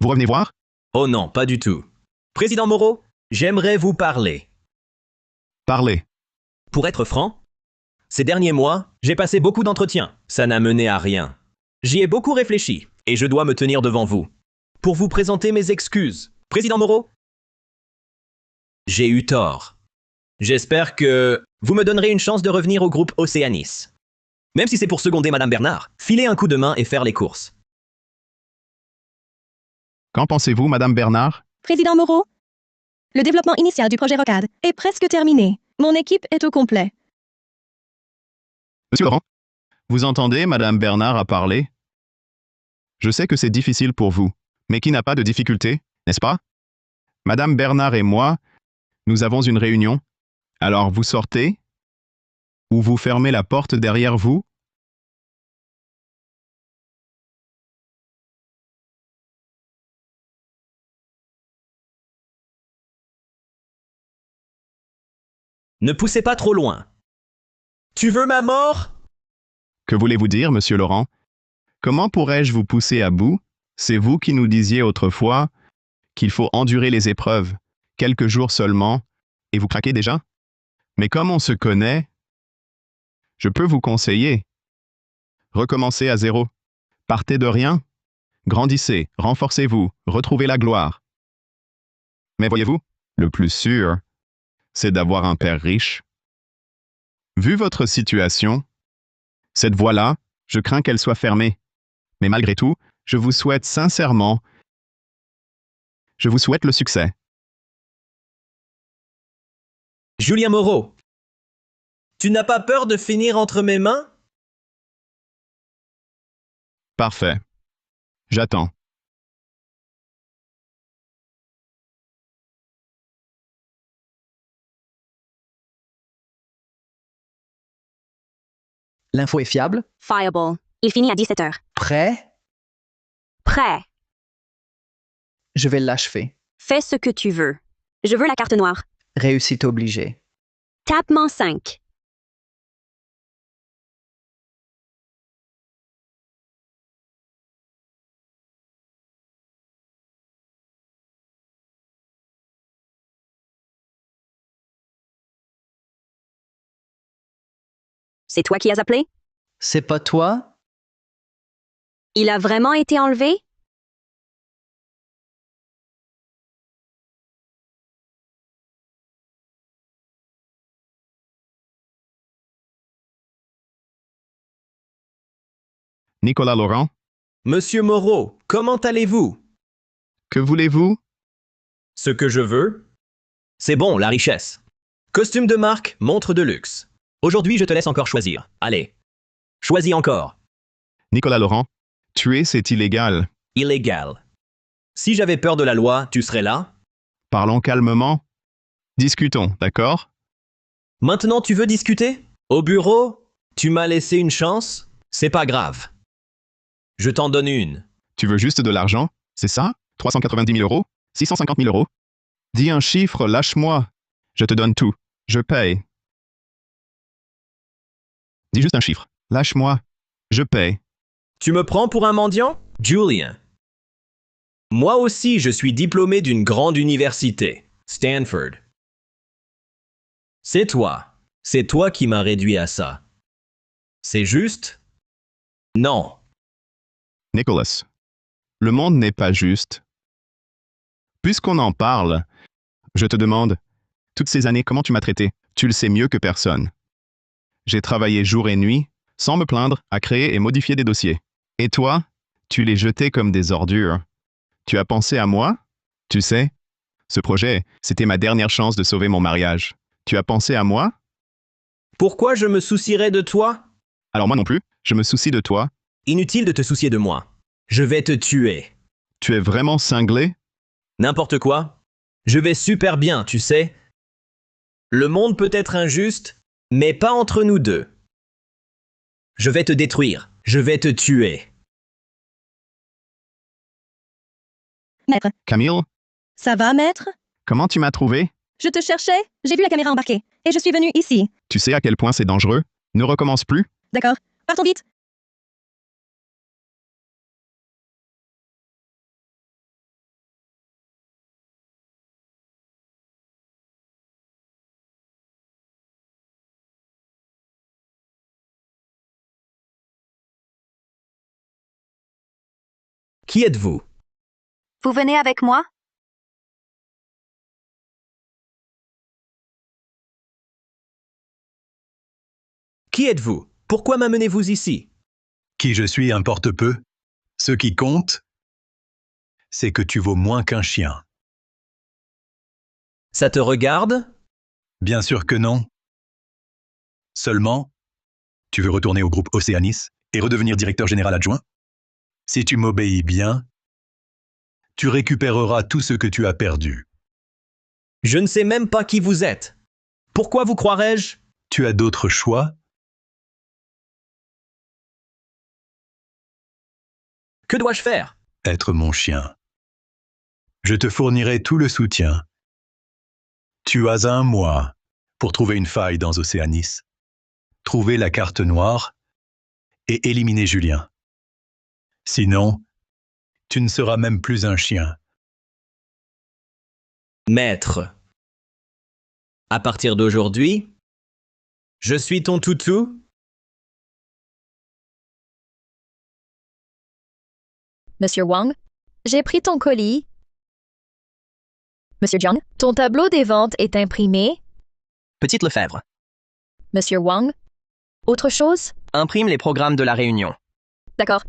Vous revenez voir? Oh non, pas du tout. Président Moreau, j'aimerais vous parler. Parlez. Pour être franc, ces derniers mois, j'ai passé beaucoup d'entretiens. Ça n'a mené à rien. J'y ai beaucoup réfléchi, et je dois me tenir devant vous. Pour vous présenter mes excuses. Président Moreau, j'ai eu tort. J'espère que vous me donnerez une chance de revenir au groupe Océanis. Même si c'est pour seconder Madame Bernard, filer un coup de main et faire les courses. Qu'en pensez-vous, Madame Bernard? Président Moreau, le développement initial du projet Rocade est presque terminé. Mon équipe est au complet. Monsieur Laurent, vous entendez Madame Bernard à parler? Je sais que c'est difficile pour vous, mais qui n'a pas de difficulté, n'est-ce pas? Madame Bernard et moi, nous avons une réunion. Alors vous sortez? Ou vous fermez la porte derrière vous? Ne poussez pas trop loin. Tu veux ma mort? Que voulez-vous dire, Monsieur Laurent? Comment pourrais-je vous pousser à bout? C'est vous qui nous disiez autrefois qu'il faut endurer les épreuves, quelques jours seulement, et vous craquez déjà? Mais comme on se connaît, je peux vous conseiller. Recommencez à zéro. Partez de rien. Grandissez, renforcez-vous, retrouvez la gloire. Mais voyez-vous, le plus sûr, c'est d'avoir un père riche. Vu votre situation, cette voie-là, je crains qu'elle soit fermée. Mais malgré tout, je vous souhaite sincèrement, je vous souhaite le succès. Julien Moreau, tu n'as pas peur de finir entre mes mains? Parfait. J'attends. L'info est fiable? Fireball. Il finit à 17 heures. Prêt? Prêt. Je vais l'achever. Fais ce que tu veux. Je veux la carte noire. Réussite obligée. Tapement 5. C'est toi qui as appelé? C'est pas toi? Il a vraiment été enlevé? Nicolas Laurent, Monsieur Moreau, comment allez-vous? que voulez-vous? Ce que je veux? C'est bon, la richesse. Costume de marque, montre de luxe. Aujourd'hui, je te laisse encore choisir. Allez. Choisis encore. Nicolas Laurent, tuer, c'est illégal. Illégal. Si j'avais peur de la loi, tu serais là? Parlons calmement. Discutons, d'accord? Maintenant, tu veux discuter? Au bureau? Tu m'as laissé une chance? C'est pas grave. Je t'en donne une. Tu veux juste de l'argent? C'est ça? 390 000 euros? 650 000 euros? Dis un chiffre, lâche-moi. Je te donne tout. Je paye. Dis juste un chiffre. Lâche-moi. Je paye. Tu me prends pour un mendiant? Julien. Moi aussi, je suis diplômé d'une grande université, Stanford. C'est toi. C'est toi qui m'as réduit à ça. C'est juste? Non. Nicholas, le monde n'est pas juste. Puisqu'on en parle, je te demande, toutes ces années, comment tu m'as traité? Tu le sais mieux que personne. J'ai travaillé jour et nuit, sans me plaindre, à créer et modifier des dossiers. Et toi, tu les jetais comme des ordures. Tu as pensé à moi? Tu sais, ce projet, c'était ma dernière chance de sauver mon mariage. Tu as pensé à moi? Pourquoi je me soucierais de toi? Alors moi non plus, je me soucie de toi. Inutile de te soucier de moi. Je vais te tuer. Tu es vraiment cinglé? N'importe quoi. Je vais super bien, tu sais. Le monde peut être injuste, mais pas entre nous deux. Je vais te détruire. Je vais te tuer. Maître, Camille, ça va, maître? comment tu m'as trouvé? Je te cherchais, j'ai vu la caméra embarquée, et je suis venu ici. Tu sais à quel point c'est dangereux? Ne recommence plus? D'accord, partons vite. Qui êtes-vous? Vous venez avec moi? Qui êtes-vous? Pourquoi m'amenez-vous ici? Qui je suis importe peu. Ce qui compte, c'est que tu vaux moins qu'un chien. Ça te regarde? Bien sûr que non. Seulement, tu veux retourner au groupe Océanis et redevenir directeur général adjoint? Si tu m'obéis bien, tu récupéreras tout ce que tu as perdu. Je ne sais même pas qui vous êtes. Pourquoi vous croirais-je? Tu as d'autres choix? Que dois-je faire? Être mon chien. Je te fournirai tout le soutien. Tu as 1 mois pour trouver une faille dans Océanis, trouver la carte noire et éliminer Julien. Sinon, tu ne seras même plus un chien. Maître. À partir d'aujourd'hui, je suis ton toutou? Monsieur Wang, j'ai pris ton colis. Monsieur Jiang, ton tableau des ventes est imprimé. Petite Lefebvre, Monsieur Wang, autre chose? imprime les programmes de la réunion. D'accord.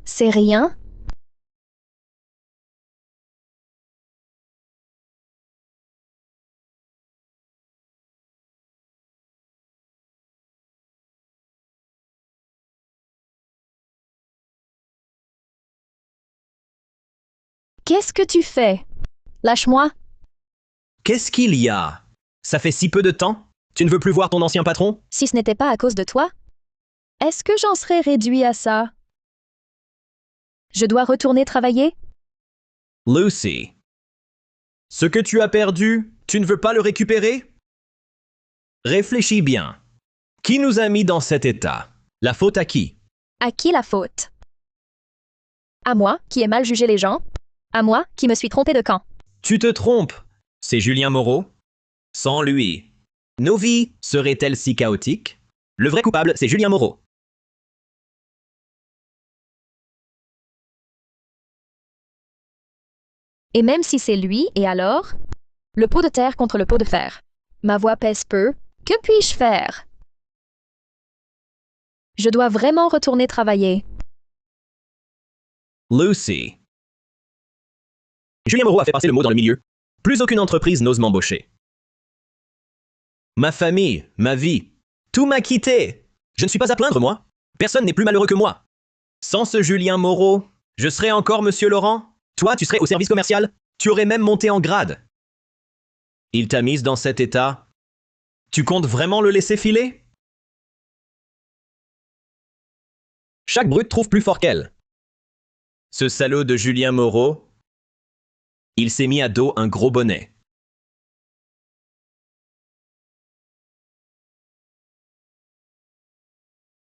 C'est rien? Qu'est-ce que tu fais? Lâche-moi. Qu'est-ce qu'il y a? Ça fait si peu de temps? Tu ne veux plus voir ton ancien patron? Si ce n'était pas à cause de toi, est-ce que j'en serais réduit à ça? Je dois retourner travailler? Lucy. Ce que tu as perdu, tu ne veux pas le récupérer? Réfléchis bien. Qui nous a mis dans cet état? La faute à qui? À qui la faute? À moi, qui ai mal jugé les gens? À moi, qui me suis trompé de camp? Tu te trompes. C'est Julien Moreau. Sans lui, nos vies seraient-elles si chaotiques? Le vrai coupable, c'est Julien Moreau. Et même si c'est lui, et alors? Le pot de terre contre le pot de fer. Ma voix pèse peu. Que puis-je faire? Je dois vraiment retourner travailler. Lucy. Julien Moreau a fait passer le mot dans le milieu. Plus aucune entreprise n'ose m'embaucher. Ma famille, ma vie, tout m'a quitté. Je ne suis pas à plaindre, moi. Personne n'est plus malheureux que moi. Sans ce Julien Moreau, je serais encore Monsieur Laurent. Toi, tu serais au service commercial. Tu aurais même monté en grade. Il t'a mise dans cet état. Tu comptes vraiment le laisser filer? Chaque brute trouve plus fort qu'elle. Ce salaud de Julien Moreau, il s'est mis à dos un gros bonnet.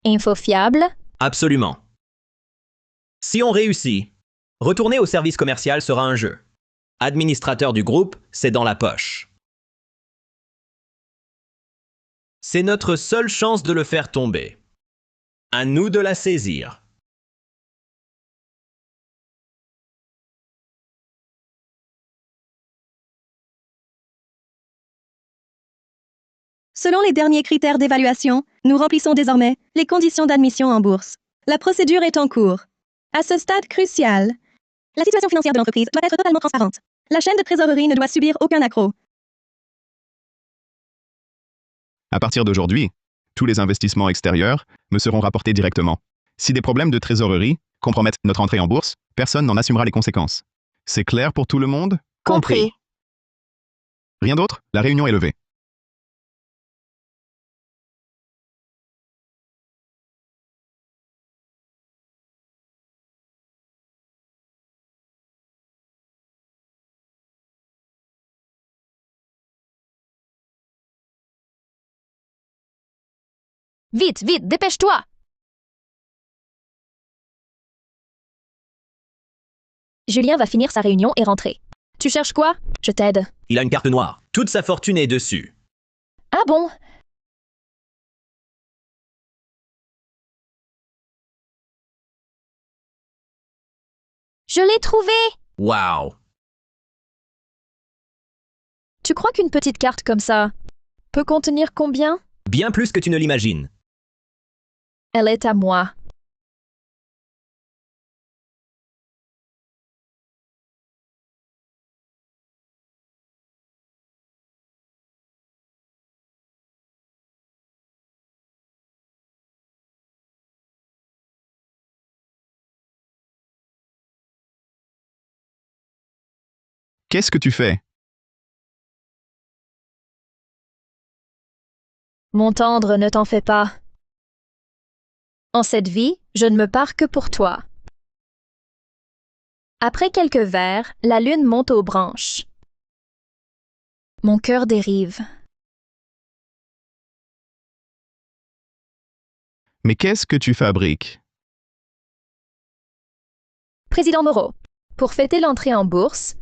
Info fiable? Absolument. Si on réussit, retourner au service commercial sera un jeu. Administrateur du groupe, c'est dans la poche. C'est notre seule chance de le faire tomber. À nous de la saisir. Selon les derniers critères d'évaluation, nous remplissons désormais les conditions d'admission en bourse. La procédure est en cours. À ce stade crucial, la situation financière de l'entreprise doit être totalement transparente. La chaîne de trésorerie ne doit subir aucun accroc. À partir d'aujourd'hui, tous les investissements extérieurs me seront rapportés directement. Si des problèmes de trésorerie compromettent notre entrée en bourse, personne n'en assumera les conséquences. C'est clair pour tout le monde? Compris. Rien d'autre? La réunion est levée. Vite, vite, dépêche-toi! Julien va finir sa réunion et rentrer. Tu cherches quoi? Je t'aide. Il a une carte noire. Toute sa fortune est dessus. Ah bon? Je l'ai trouvé! Wow. Tu crois qu'une petite carte comme ça peut contenir combien? Bien plus que tu ne l'imagines. Elle est à moi. Qu'est-ce que tu fais? Mon tendre, ne t'en fais pas. En cette vie, je ne me pars que pour toi. Après quelques verres, la lune monte aux branches. Mon cœur dérive. Mais qu'est-ce que tu fabriques? Président Moreau, pour fêter l'entrée en bourse,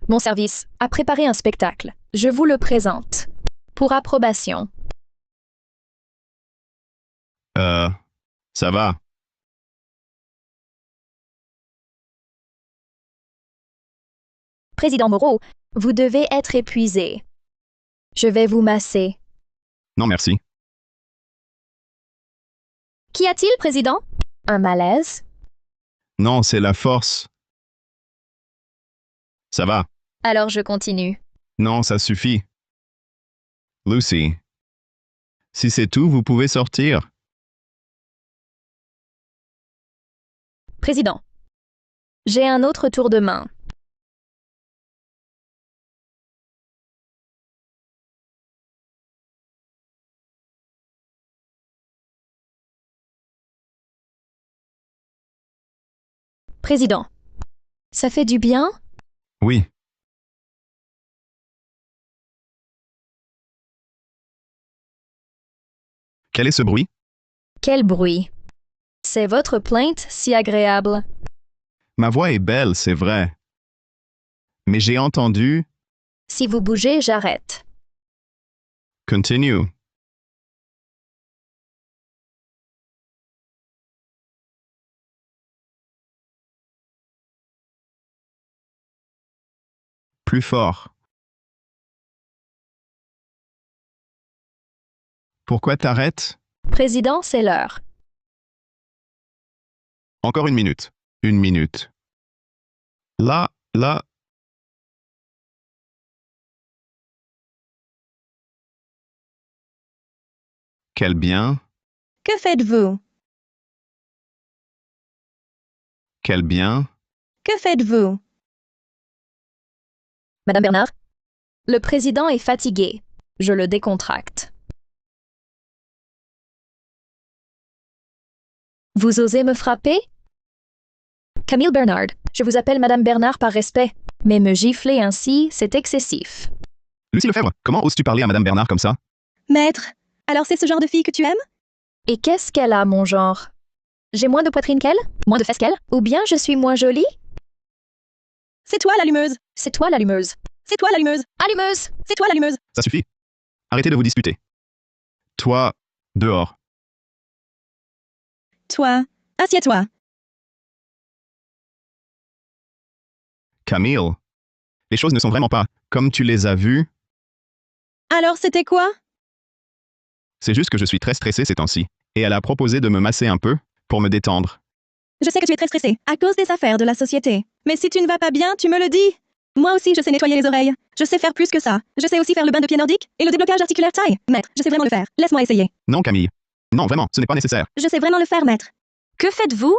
mon service a préparé un spectacle. Je vous le présente. Pour approbation. Ça va. Président Moreau, vous devez être épuisé. Je vais vous masser. Non, merci. Qu'y a-t-il, Président? Un malaise? Non, c'est la force. Ça va. Alors je continue. Non, ça suffit. Lucy. Si c'est tout, vous pouvez sortir. Président, j'ai un autre tour de main. Président, ça fait du bien? Oui. Quel est ce bruit? Quel bruit! C'est votre plainte si agréable. Ma voix est belle, c'est vrai. Mais j'ai entendu... Si vous bougez, j'arrête. Continue. Plus fort. Pourquoi t'arrêtes? Président, c'est l'heure. Encore une minute. Une minute. Là. Quel bien. Que faites-vous? Quel bien. Que faites-vous? Madame Bernard? Le président est fatigué. Je le décontracte. Vous osez me frapper? Camille Bernard, je vous appelle Madame Bernard par respect, mais me gifler ainsi, c'est excessif. Lucie Lefebvre, comment oses-tu parler à Madame Bernard comme ça? Maître, alors c'est ce genre de fille que tu aimes? Et qu'est-ce qu'elle a, mon genre? J'ai moins de poitrine qu'elle? Moins de fesses qu'elle? Ou bien je suis moins jolie? C'est toi l'allumeuse! C'est toi l'allumeuse. C'est toi l'allumeuse! Allumeuse! C'est toi l'allumeuse! Ça suffit. Arrêtez de vous disputer. Toi, dehors. Toi, assieds-toi. Camille. Les choses ne sont vraiment pas comme tu les as vues. Alors c'était quoi? C'est juste que je suis très stressé ces temps-ci. Et elle a proposé de me masser un peu pour me détendre. Je sais que tu es très stressé à cause des affaires de la société. Mais si tu ne vas pas bien, tu me le dis. Moi aussi, je sais nettoyer les oreilles. Je sais faire plus que ça. Je sais aussi faire le bain de pied nordique et le déblocage articulaire taille. Maître, je sais vraiment le faire. Laisse-moi essayer. Non, Camille. Non, vraiment, ce n'est pas nécessaire. Je sais vraiment le faire, maître. Que faites-vous?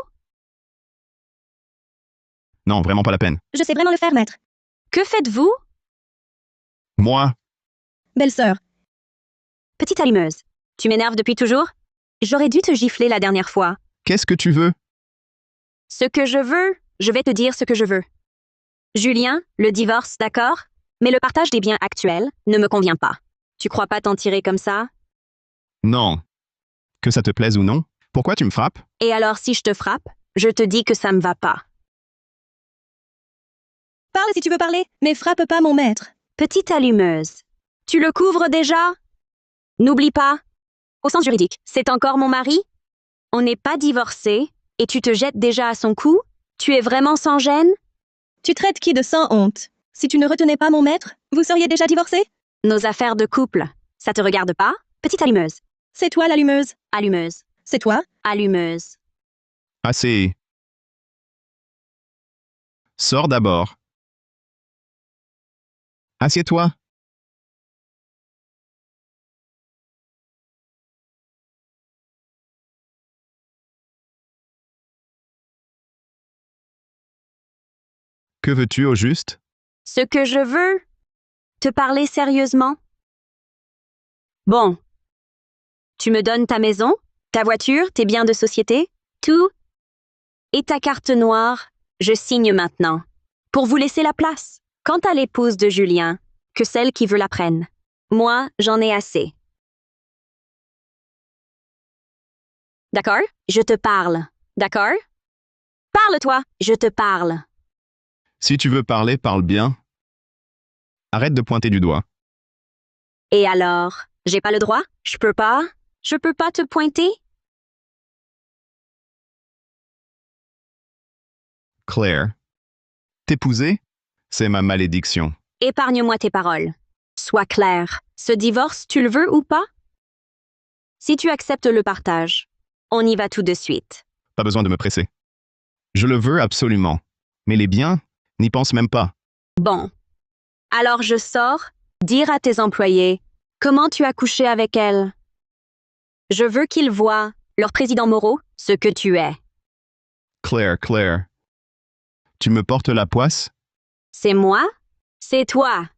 Non, vraiment pas la peine. Je sais vraiment le faire, maître. Que faites-vous? Moi, Belle-sœur, Petite allumeuse, tu m'énerves depuis toujours? J'aurais dû te gifler la dernière fois. qu'est-ce que tu veux? Ce que je veux, je vais te dire ce que je veux. Julien, le divorce, d'accord? Mais le partage des biens actuels ne me convient pas. Tu crois pas t'en tirer comme ça? Non. Que ça te plaise ou non? Pourquoi tu me frappes? Et alors si je te frappe, je te dis que ça me va pas. parle si tu veux parler, mais frappe pas mon maître. Petite allumeuse, tu le couvres déjà? N'oublie pas, au sens juridique, c'est encore mon mari? On n'est pas divorcés et tu te jettes déjà à son cou? Tu es vraiment sans gêne? Tu traites qui de sans honte? Si tu ne retenais pas mon maître, vous seriez déjà divorcés? Nos affaires de couple, ça te regarde pas? Petite allumeuse. C'est toi l'allumeuse. Allumeuse. C'est toi. Allumeuse. Assez. Sors d'abord. Assieds-toi. Que veux-tu au juste? Ce que je veux? Te parler sérieusement? Bon. Tu me donnes ta maison, ta voiture, tes biens de société, tout? Et ta carte noire, je signe maintenant. Pour vous laisser la place. Quant à l'épouse de Julien, que celle qui veut la prenne. Moi, j'en ai assez. D'accord? Je te parle. D'accord? Parle-toi, je te parle. Si tu veux parler, parle bien. Arrête de pointer du doigt. Et alors, j'ai pas le droit? Je peux pas te pointer? Claire. T'épouser? C'est ma malédiction. Épargne-moi tes paroles. Sois clair. Ce divorce, tu le veux ou pas? Si tu acceptes le partage, on y va tout de suite. Pas besoin de me presser. Je le veux absolument. Mais les biens, n'y pense même pas. Bon. Alors je sors, dire à tes employés comment tu as couché avec elle. Je veux qu'ils voient, leur président Moreau, ce que tu es. Claire. Tu me portes la poisse? C'est moi? C'est toi.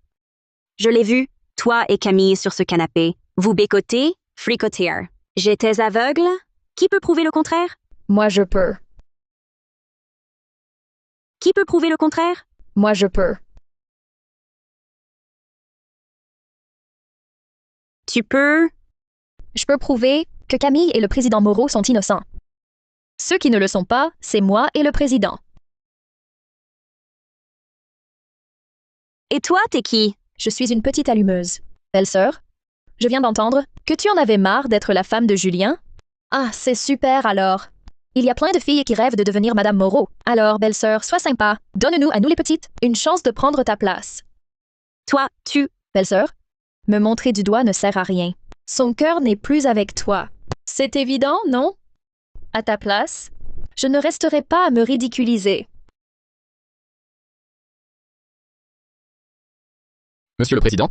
Je l'ai vu, toi et Camille sur ce canapé. Vous bécotez, fricotière. J'étais aveugle? Qui peut prouver le contraire? Moi, je peux. Qui peut prouver le contraire? Moi, je peux. Tu peux? Je peux prouver que Camille et le président Moreau sont innocents. Ceux qui ne le sont pas, c'est moi et le président. Et toi, t'es qui? Je suis une petite allumeuse. Belle-sœur, je viens d'entendre que tu en avais marre d'être la femme de Julien. Ah, c'est super alors. Il y a plein de filles qui rêvent de devenir Madame Moreau. Alors, belle-sœur, sois sympa. Donne-nous, à nous les petites, une chance de prendre ta place. Toi, tu... Belle-sœur, me montrer du doigt ne sert à rien. Son cœur n'est plus avec toi. C'est évident, non? À ta place, je ne resterai pas à me ridiculiser. Monsieur le Président?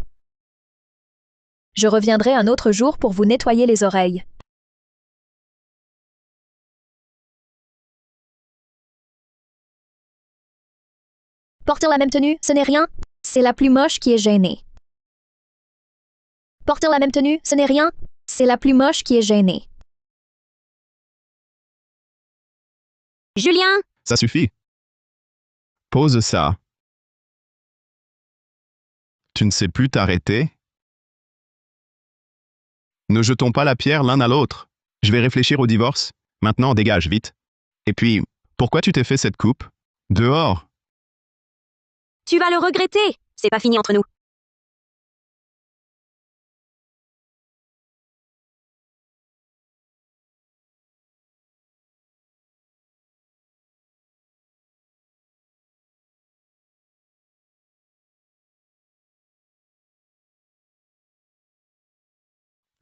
Je reviendrai un autre jour pour vous nettoyer les oreilles. Porter la même tenue, ce n'est rien. C'est la plus moche qui est gênée. Porter la même tenue, ce n'est rien. C'est la plus moche qui est gênée. Julien! Ça suffit. Pose ça. Tu ne sais plus t'arrêter? Ne jetons pas la pierre l'un à l'autre. Je vais réfléchir au divorce. Maintenant, dégage, vite. Et puis, pourquoi tu t'es fait cette coupe? Dehors. Tu vas le regretter. C'est pas fini entre nous.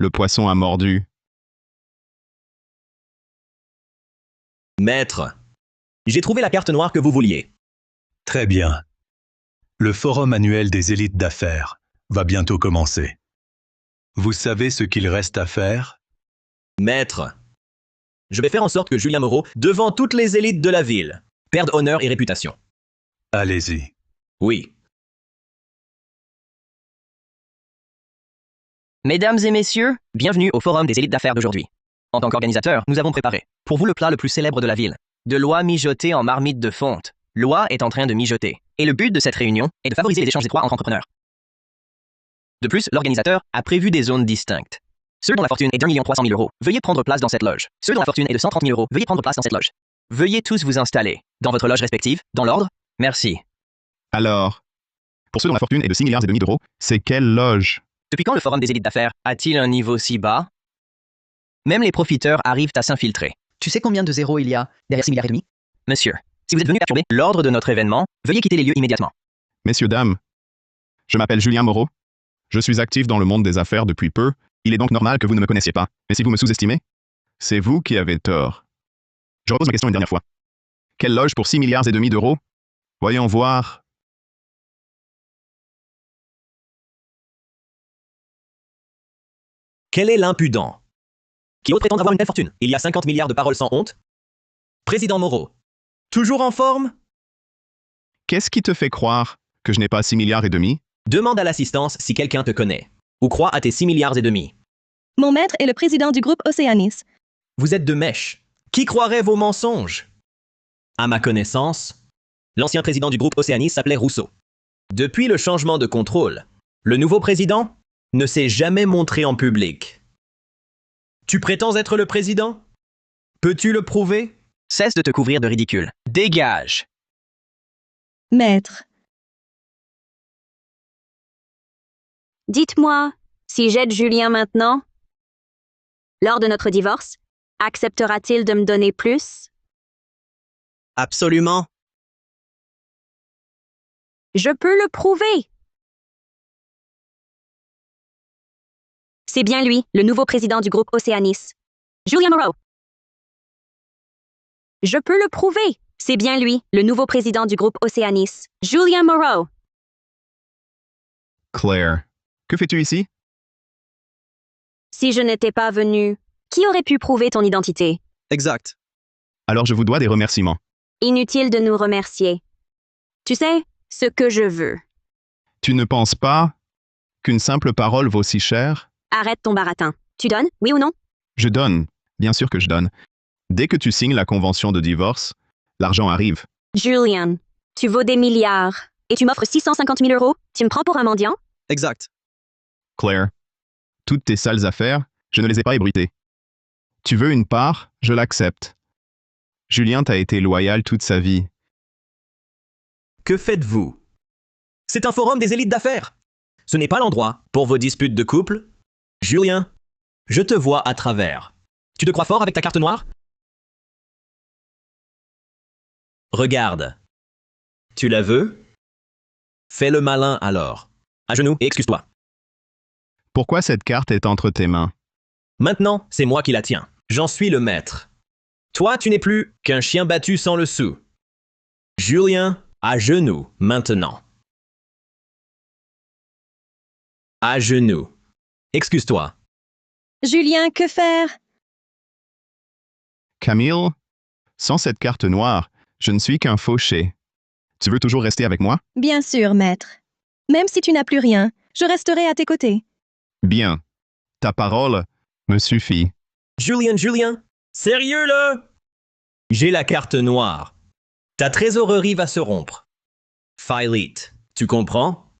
Le poisson a mordu. Maître, j'ai trouvé la carte noire que vous vouliez. Très bien. Le forum annuel des élites d'affaires va bientôt commencer. Vous savez ce qu'il reste à faire? Maître, je vais faire en sorte que Julien Moreau, devant toutes les élites de la ville, perde honneur et réputation. Allez-y. Oui. Mesdames et messieurs, bienvenue au Forum des élites d'affaires d'aujourd'hui. En tant qu'organisateur, nous avons préparé pour vous le plat le plus célèbre de la ville. De l'oie mijotée en marmite de fonte. L'oie est en train de mijoter. Et le but de cette réunion est de favoriser les échanges étroits entre entrepreneurs. De plus, l'organisateur a prévu des zones distinctes. Ceux dont la fortune est d'1 300 000 €, veuillez prendre place dans cette loge. Ceux dont la fortune est de 130 000 €, veuillez prendre place dans cette loge. Veuillez tous vous installer dans votre loge respective, dans l'ordre. Merci. Alors, pour ceux dont la fortune est de 6,5 milliards d'euros, c'est quelle loge? Depuis quand le Forum des élites d'affaires a-t-il un niveau si bas? Même les profiteurs arrivent à s'infiltrer. Tu sais combien de zéros il y a derrière 6,5 milliards? Monsieur, si vous êtes venu perturber l'ordre de notre événement, veuillez quitter les lieux immédiatement. Messieurs, dames, je m'appelle Julien Moreau. Je suis actif dans le monde des affaires depuis peu, il est donc normal que vous ne me connaissiez pas. Mais si vous me sous-estimez, c'est vous qui avez tort. Je repose ma question une dernière fois. Quelle loge pour 6 milliards et demi d'euros? Voyons voir. Quel est l'impudent? Qui ose prétendre avoir une telle fortune? Il y a 50 milliards de paroles sans honte? Président Moreau, toujours en forme? Qu'est-ce qui te fait croire que je n'ai pas 6 milliards et demi? Demande à l'assistance si quelqu'un te connaît. Ou croit à tes 6 milliards et demi. Mon maître est le président du groupe Océanis. Vous êtes de mèche. Qui croirait vos mensonges? À ma connaissance, l'ancien président du groupe Océanis s'appelait Rousseau. Depuis le changement de contrôle, le nouveau président ne s'est jamais montré en public. Tu prétends être le président? Peux-tu le prouver? Cesse de te couvrir de ridicule. Dégage! Maître, Dites-moi, si j'aide Julien maintenant, lors de notre divorce, acceptera-t-il de me donner plus? Absolument. Je peux le prouver. C'est bien lui, le nouveau président du groupe Océanis. Julien Moreau. Je peux le prouver. C'est bien lui, le nouveau président du groupe Océanis. Julien Moreau. Claire, que fais-tu ici? Si je n'étais pas venu, qui aurait pu prouver ton identité? Exact. Alors je vous dois des remerciements. Inutile de nous remercier. Tu sais, ce que je veux. Tu ne penses pas qu'une simple parole vaut si cher? Arrête ton baratin. Tu donnes, oui ou non? Je donne, bien sûr que je donne. Dès que tu signes la convention de divorce, l'argent arrive. Julian, tu vaux des milliards. Et tu m'offres 650 000 euros? Tu me prends pour un mendiant? Exact. Claire, toutes tes sales affaires, je ne les ai pas ébruitées. Tu veux une part, je l'accepte. Julien t'a été loyal toute sa vie. Que faites-vous? C'est un forum des élites d'affaires. Ce n'est pas l'endroit pour vos disputes de couple. Julien, je te vois à travers. Tu te crois fort avec ta carte noire? Regarde. Tu la veux? Fais le malin alors. À genoux et excuse-toi. Pourquoi cette carte est entre tes mains? Maintenant, c'est moi qui la tiens. J'en suis le maître. Toi, tu n'es plus qu'un chien battu sans le sou. Julien, à genoux, maintenant. À genoux. Excuse-toi. Julien, que faire? Camille, sans cette carte noire, je ne suis qu'un fauché. Tu veux toujours rester avec moi? Bien sûr, maître. Même si tu n'as plus rien, je resterai à tes côtés. Bien. Ta parole me suffit. Julien, sérieux là? J'ai la carte noire. Ta trésorerie va se rompre. Philite, tu comprends?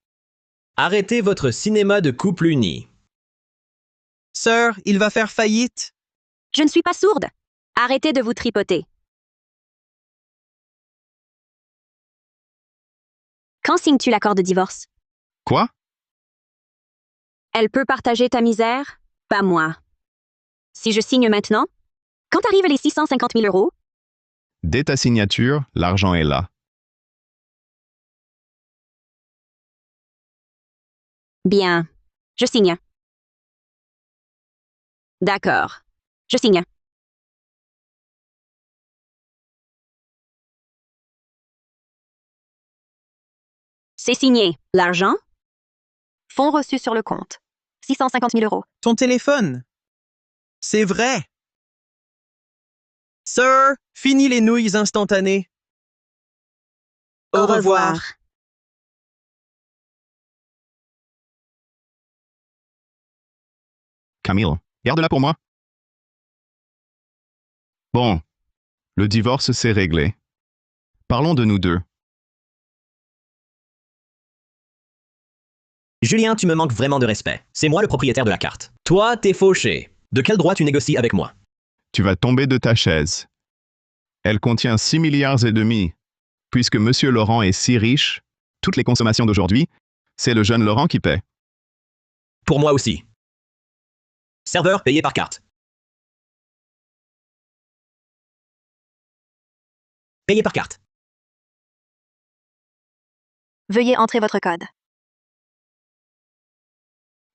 Arrêtez votre cinéma de couple uni. Sir, il va faire faillite. Je ne suis pas sourde. Arrêtez de vous tripoter. Quand signes-tu l'accord de divorce? Quoi? Elle peut partager ta misère, pas moi. Si je signe maintenant, quand arrivent les 650 000 euros? Dès ta signature, l'argent est là. Bien. Je signe. D'accord. Je signe. C'est signé. L'argent? Fonds reçus sur le compte. 650 000 euros. Ton téléphone. C'est vrai. Sir, fini les nouilles instantanées. Au revoir. Camille, garde-la pour moi. Bon, le divorce s'est réglé. Parlons de nous deux. Julien, tu me manques vraiment de respect. C'est moi le propriétaire de la carte. Toi, t'es fauché. De quel droit tu négocies avec moi? Tu vas tomber de ta chaise. Elle contient 6 milliards et demi. Puisque Monsieur Laurent est si riche, toutes les consommations d'aujourd'hui, c'est le jeune Laurent qui paie. Pour moi aussi. Serveur payé par carte. Payé par carte. Veuillez entrer votre code.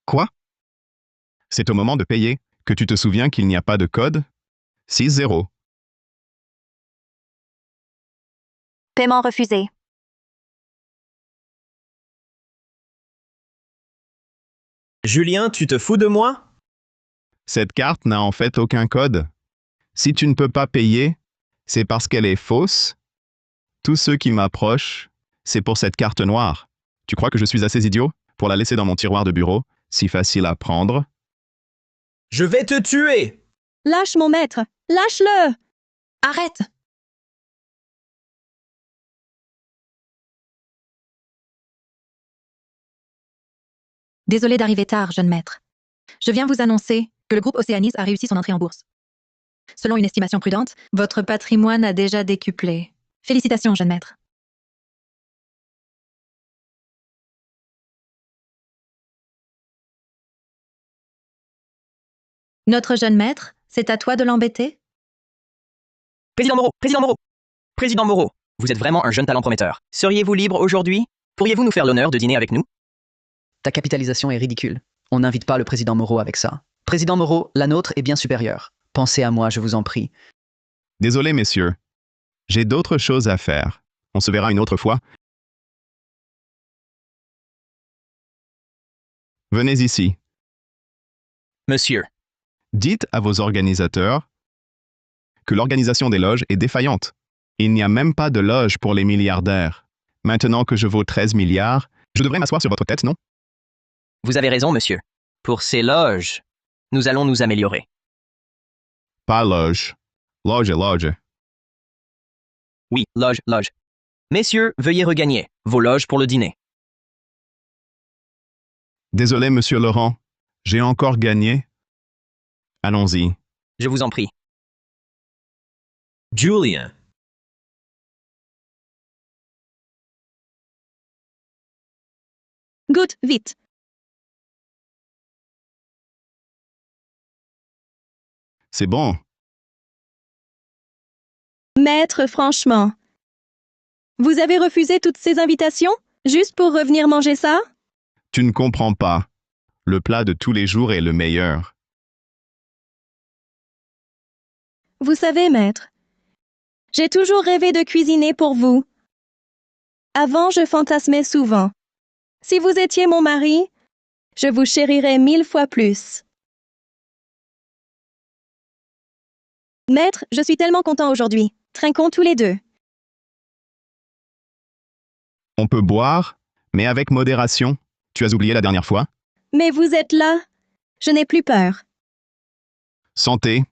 Quoi? C'est au moment de payer que tu te souviens qu'il n'y a pas de code? 6-0. Paiement refusé. Julien, tu te fous de moi? Cette carte n'a en fait aucun code. Si tu ne peux pas payer, c'est parce qu'elle est fausse. Tous ceux qui m'approchent, c'est pour cette carte noire. Tu crois que je suis assez idiot pour la laisser dans mon tiroir de bureau, si facile à prendre? Je vais te tuer! Lâche mon maître! Lâche-le! Arrête! Désolé d'arriver tard, jeune maître. Je viens vous annoncer que le groupe Océanis a réussi son entrée en bourse. Selon une estimation prudente, votre patrimoine a déjà décuplé. Félicitations, jeune maître. Notre jeune maître, c'est à toi de l'embêter? Président Moreau, Président Moreau, Président Moreau, vous êtes vraiment un jeune talent prometteur. Seriez-vous libre aujourd'hui? Pourriez-vous nous faire l'honneur de dîner avec nous? Ta capitalisation est ridicule. On n'invite pas le président Moreau avec ça. Président Moreau, la nôtre est bien supérieure. Pensez à moi, je vous en prie. Désolé, messieurs. J'ai d'autres choses à faire. On se verra une autre fois. Venez ici. Monsieur, Dites à vos organisateurs que l'organisation des loges est défaillante. Il n'y a même pas de loge pour les milliardaires. Maintenant que je vaux 13 milliards, je devrais m'asseoir sur votre tête, non? vous avez raison, monsieur. Pour ces loges, nous allons nous améliorer. Pas loge. Loge est loge. Oui, loge, loge. Messieurs, veuillez regagner vos loges pour le dîner. Désolé, monsieur Laurent. J'ai encore gagné. Allons-y. Je vous en prie. Julien, Goûte, vite! C'est bon. Maître, franchement. Vous avez refusé toutes ces invitations, juste pour revenir manger ça? Tu ne comprends pas. Le plat de tous les jours est le meilleur. Vous savez, maître, j'ai toujours rêvé de cuisiner pour vous. Avant, je fantasmais souvent. Si vous étiez mon mari, je vous chérirais 1000 fois plus. Maître, je suis tellement content aujourd'hui. Trinquons tous les deux. On peut boire, mais avec modération. Tu as oublié la dernière fois? Mais vous êtes là. Je n'ai plus peur. Santé.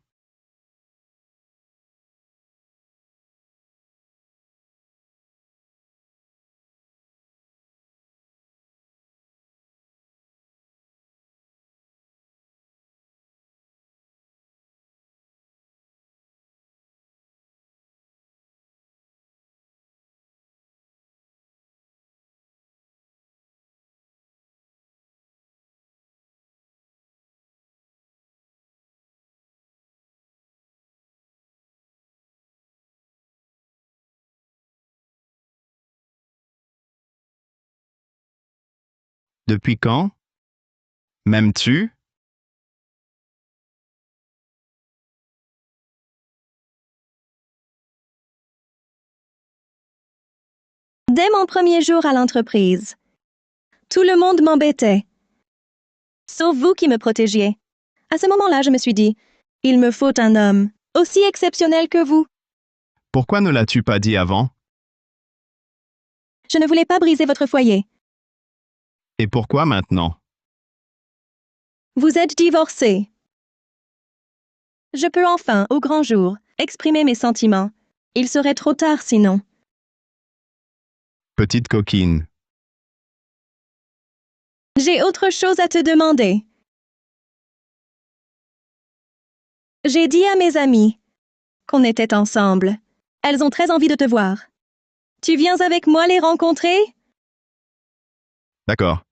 Depuis quand? M'aimes-tu? Dès mon premier jour à l'entreprise, tout le monde m'embêtait. Sauf vous qui me protégiez. À ce moment-là, je me suis dit, il me faut un homme aussi exceptionnel que vous. Pourquoi ne l'as-tu pas dit avant? Je ne voulais pas briser votre foyer. Et pourquoi maintenant? Vous êtes divorcé. Je peux enfin, au grand jour, exprimer mes sentiments. Il serait trop tard sinon. Petite coquine. J'ai autre chose à te demander. J'ai dit à mes amies qu'on était ensemble. Elles ont très envie de te voir. Tu viens avec moi les rencontrer? D'accord.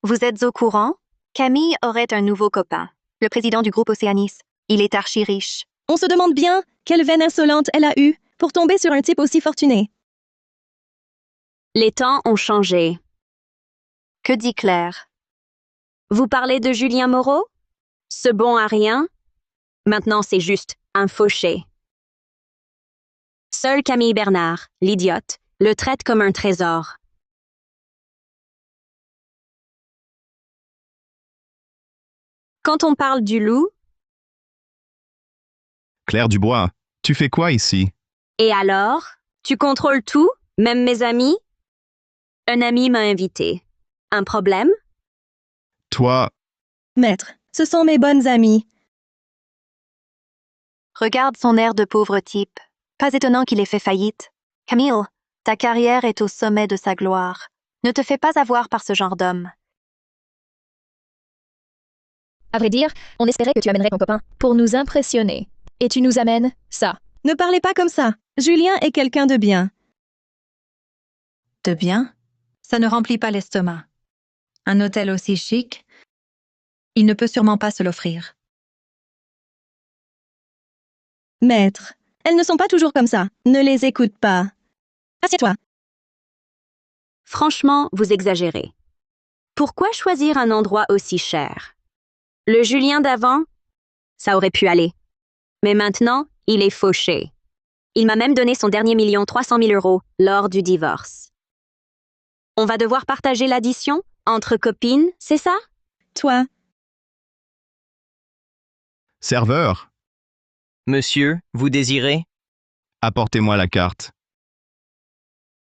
Vous êtes au courant? Camille aurait un nouveau copain, le président du groupe Océanis. Il est archi-riche. On se demande bien quelle veine insolente elle a eue pour tomber sur un type aussi fortuné. Les temps ont changé. Que dit Claire? Vous parlez de Julien Moreau? Ce bon à rien? Maintenant, c'est juste un fauché. Seule Camille Bernard, l'idiote, le traite comme un trésor. Quand on parle du loup, Claire Dubois, tu fais quoi ici? et alors? Tu contrôles tout, même mes amis? Un ami m'a invité. Un problème? Toi, Maître, ce sont mes bonnes amies. Regarde son air de pauvre type. Pas étonnant qu'il ait fait faillite. Camille, ta carrière est au sommet de sa gloire. Ne te fais pas avoir par ce genre d'homme. À vrai dire, on espérait que tu amènerais ton copain. Pour nous impressionner. Et tu nous amènes ça. Ne parlez pas comme ça. Julien est quelqu'un de bien. De bien? Ça ne remplit pas l'estomac. Un hôtel aussi chic, il ne peut sûrement pas se l'offrir. Maître, elles ne sont pas toujours comme ça. Ne les écoute pas. Assieds-toi. Franchement, vous exagérez. Pourquoi choisir un endroit aussi cher? Le Julien d'avant, ça aurait pu aller. Mais maintenant, il est fauché. Il m'a même donné son dernier 1 300 000 € lors du divorce. On va devoir partager l'addition entre copines, c'est ça? Toi, serveur, Monsieur, vous désirez? apportez-moi la carte.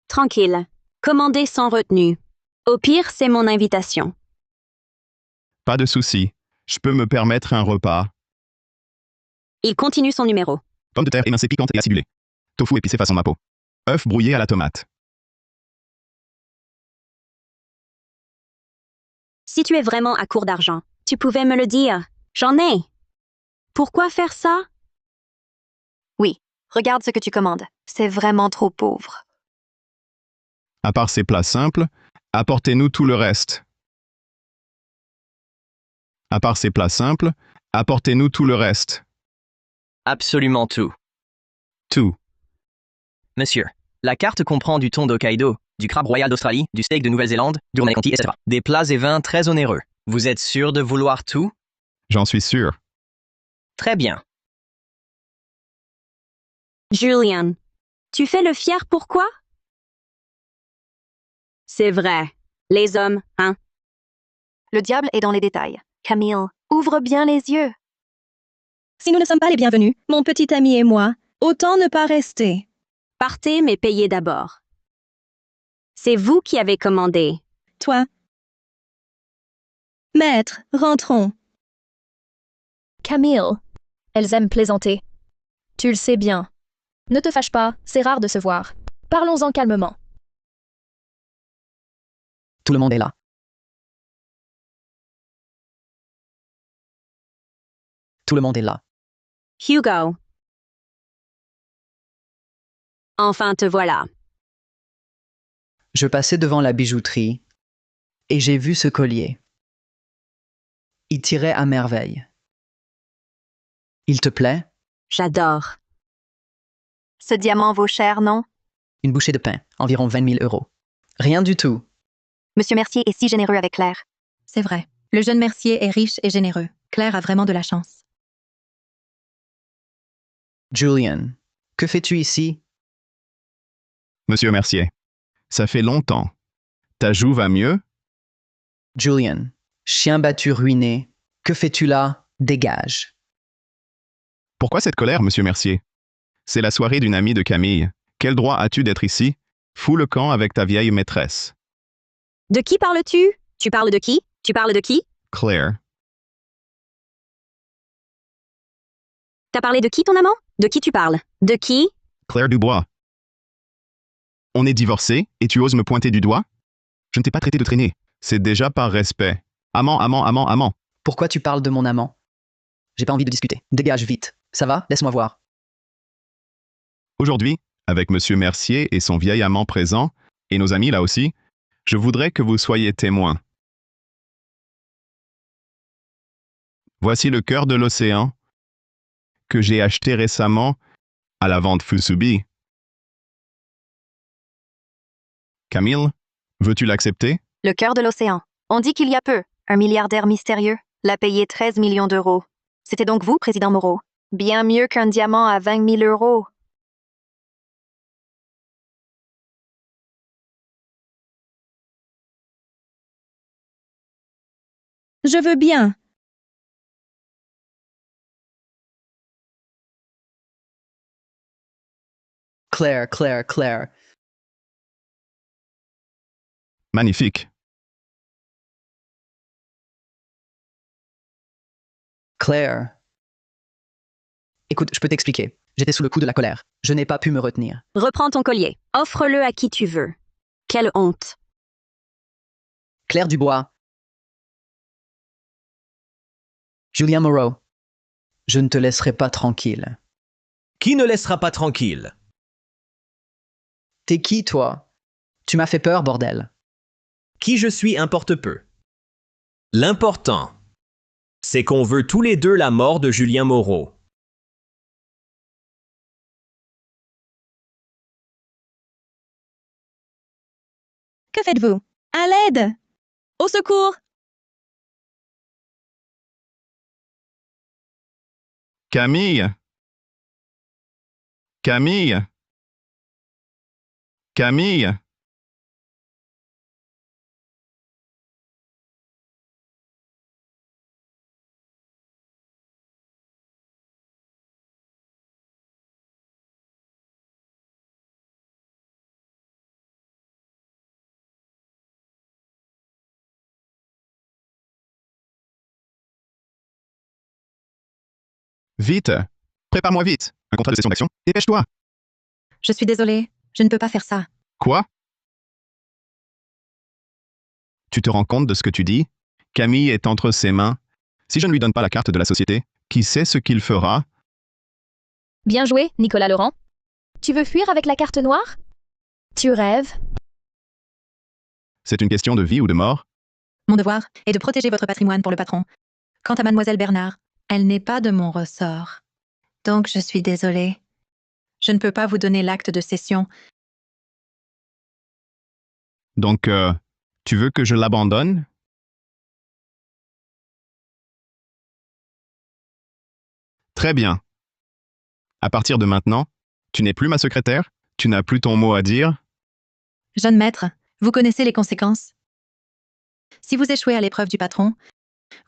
Tranquille. Commandez sans retenue. Au pire, c'est mon invitation. Pas de souci. Je peux me permettre un repas. Il continue son numéro. Pommes de terre émincées piquantes et acidulées. Tofu épicé façon mapo. Œufs brouillés à la tomate. Si tu es vraiment à court d'argent, tu pouvais me le dire. J'en ai. Pourquoi faire ça? Oui, regarde ce que tu commandes. C'est vraiment trop pauvre. À part ces plats simples, apportez-nous tout le reste. À part ces plats simples, apportez-nous tout le reste. Absolument tout. Tout. Monsieur, la carte comprend du thon d'Hokkaido, du crabe royal d'Australie, du steak de Nouvelle-Zélande, du romaine conti, etc. Des plats et vins très onéreux. Vous êtes sûr de vouloir tout? J'en suis sûr. Très bien. Julian, tu fais le fier pourquoi? C'est vrai. Les hommes, hein? Le diable est dans les détails. Camille, ouvre bien les yeux. si nous ne sommes pas les bienvenus, mon petit ami et moi, autant ne pas rester. Partez, mais payez d'abord. C'est vous qui avez commandé. Toi. Maître, rentrons. Camille, elles aiment plaisanter. Tu le sais bien. Ne te fâche pas, c'est rare de se voir. Parlons-en calmement. Tout le monde est là. Tout le monde est là. Hugo. Enfin, te voilà. Je passais devant la bijouterie et j'ai vu ce collier. Il tirait à merveille. Il te plaît? J'adore. Ce diamant vaut cher, non? Une bouchée de pain, environ 20 000 €. Rien du tout. Monsieur Mercier est si généreux avec Claire. C'est vrai. Le jeune Mercier est riche et généreux. Claire a vraiment de la chance. Julian, que fais-tu ici? Monsieur Mercier, ça fait longtemps. Ta joue va mieux? Julian, chien battu ruiné, que fais-tu là? Dégage. Pourquoi cette colère, monsieur Mercier? C'est la soirée d'une amie de Camille. Quel droit as-tu d'être ici? Fous le camp avec ta vieille maîtresse. De qui parles-tu? Tu parles de qui? Tu parles de qui? Claire. T'as parlé de qui, ton amant? De qui tu parles? De qui? Claire Dubois. On est divorcés et tu oses me pointer du doigt? Je ne t'ai pas traité de traînée. C'est déjà par respect. Amant, amant, amant, amant. Pourquoi tu parles de mon amant? J'ai pas envie de discuter. Dégage vite. Ça va? Laisse-moi voir. Aujourd'hui, avec monsieur Mercier et son vieil amant présent, et nos amis là aussi, je voudrais que vous soyez témoins. Voici le cœur de l'océan que j'ai acheté récemment à la vente Fusubi. Camille, veux-tu l'accepter? Le cœur de l'océan. On dit qu'il y a peu, un milliardaire mystérieux l'a payé 13 millions d'euros. C'était donc vous, président Moreau. Bien mieux qu'un diamant à 20 000 euros. Je veux bien. Claire, Claire, Claire. Magnifique. Claire. Écoute, je peux t'expliquer. J'étais sous le coup de la colère. Je n'ai pas pu me retenir. Reprends ton collier. Offre-le à qui tu veux. Quelle honte. Claire Dubois. Julien Moreau. Je ne te laisserai pas tranquille. Qui ne laissera pas tranquille? T'es qui, toi? Tu m'as fait peur, bordel. Qui je suis importe peu. L'important, c'est qu'on veut tous les deux la mort de Julien Moreau. Que faites-vous? À l'aide! Au secours! Camille! Camille! Camille! Vite! Prépare-moi vite! Un contrat de cession d'action? Dépêche-toi! Je suis désolée, je ne peux pas faire ça. Quoi? Tu te rends compte de ce que tu dis? Camille est entre ses mains. Si je ne lui donne pas la carte de la société, qui sait ce qu'il fera? Bien joué, Nicolas Laurent. Tu veux fuir avec la carte noire? Tu rêves? C'est une question de vie ou de mort? Mon devoir est de protéger votre patrimoine pour le patron. Quant à mademoiselle Bernard, elle n'est pas de mon ressort. Donc je suis désolée. Je ne peux pas vous donner l'acte de cession. Donc, tu veux que je l'abandonne? Très bien. À partir de maintenant, tu n'es plus ma secrétaire, tu n'as plus ton mot à dire. Jeune maître, vous connaissez les conséquences. Si vous échouez à l'épreuve du patron,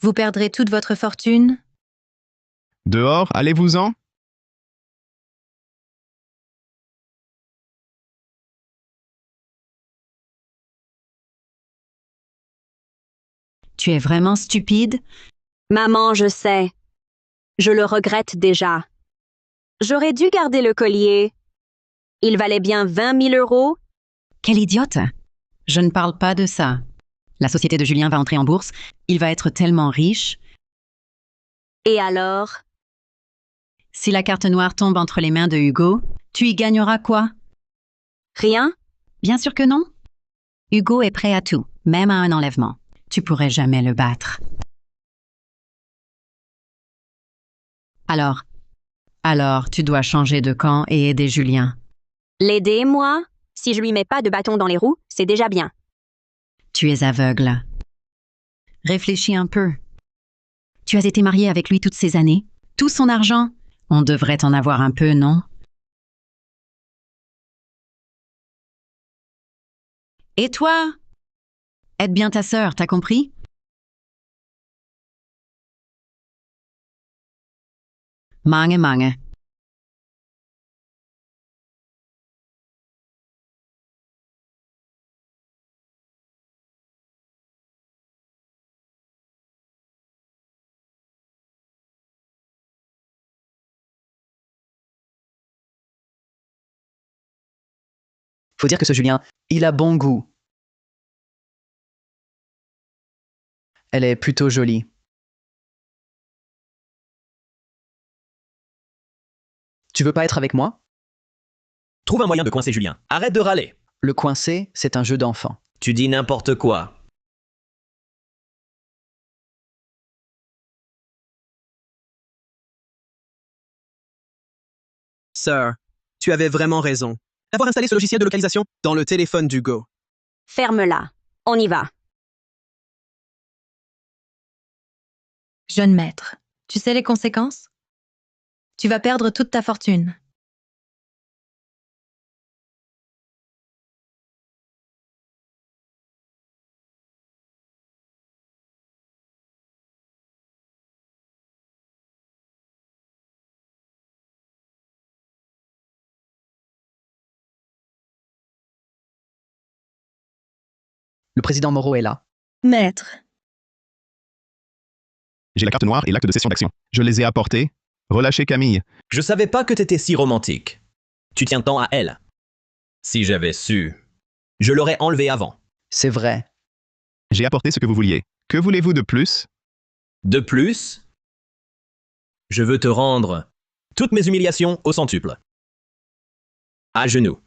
vous perdrez toute votre fortune. Dehors, allez-vous-en. Tu es vraiment stupide? Maman, je sais. Je le regrette déjà. J'aurais dû garder le collier. Il valait bien 20 000 euros. Quelle idiote! Je ne parle pas de ça. La société de Julien va entrer en bourse. Il va être tellement riche. Et alors? Si la carte noire tombe entre les mains de Hugo, tu y gagneras quoi? Rien? Bien sûr que non. Hugo est prêt à tout, même à un enlèvement. Tu pourrais jamais le battre. Alors, tu dois changer de camp et aider Julien. L'aider, moi? Si je lui mets pas de bâton dans les roues, c'est déjà bien. Tu es aveugle. Réfléchis un peu. Tu as été marié avec lui toutes ces années. Tout son argent. On devrait en avoir un peu, non? Et toi? Aide bien ta sœur, t'as compris? Mange. Faut dire que ce Julien, il a bon goût. Elle est plutôt jolie. Tu veux pas être avec moi? Trouve un moyen de coincer Julien. Arrête de râler. Le coincer, c'est un jeu d'enfant. Tu dis n'importe quoi. Sir, tu avais vraiment raison. D'avoir installé ce logiciel de localisation dans le téléphone d'Hugo. Ferme-la. On y va. Jeune maître, tu sais les conséquences? Tu vas perdre toute ta fortune. Le président Moreau est là. Maître, J'ai la carte noire et l'acte de cession d'action. Je les ai apportés. Relâchez Camille. Je savais pas que t'étais si romantique. Tu tiens tant à elle. Si j'avais su, je l'aurais enlevé avant. C'est vrai. J'ai apporté ce que vous vouliez. Que voulez-vous de plus? De plus, je veux te rendre toutes mes humiliations au centuple. À genoux.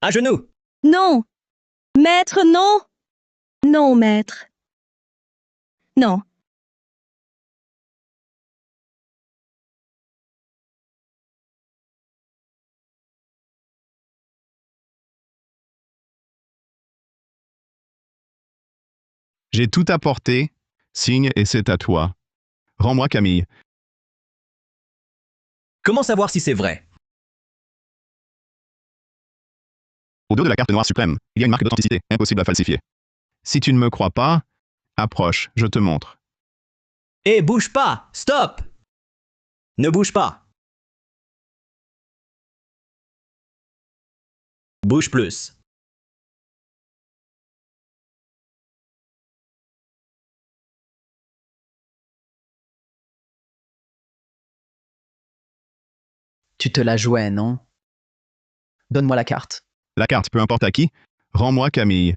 À genoux. non. Maître, non. Non, maître. Non. J'ai tout apporté. Signe et c'est à toi. Rends-moi Camille. Comment savoir si c'est vrai? Au dos de la carte noire suprême, il y a une marque d'authenticité, impossible à falsifier. Si tu ne me crois pas, approche, je te montre. Eh, bouge pas! Stop! Ne bouge pas. Bouge plus. Tu te la jouais, non? Donne-moi la carte. La carte, peu importe à qui, rends-moi Camille.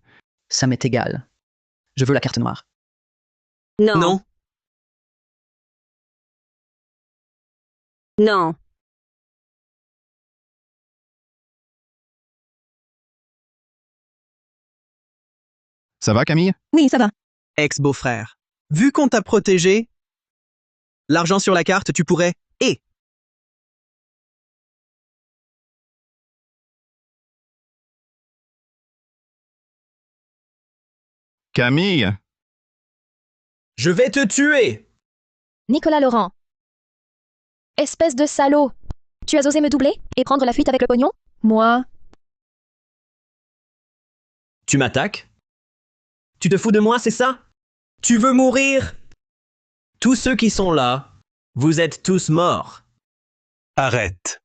Ça m'est égal. Je veux la carte noire. Non. Non. Non. Ça va Camille? Oui, ça va. Ex-beau-frère. Vu qu'on t'a protégé, l'argent sur la carte, tu pourrais... Et Camille! Je vais te tuer! Nicolas Laurent. Espèce de salaud. Tu as osé me doubler et prendre la fuite avec le pognon? Moi, Tu m'attaques? Tu te fous de moi, c'est ça? Tu veux mourir? Tous ceux qui sont là, vous êtes tous morts. Arrête.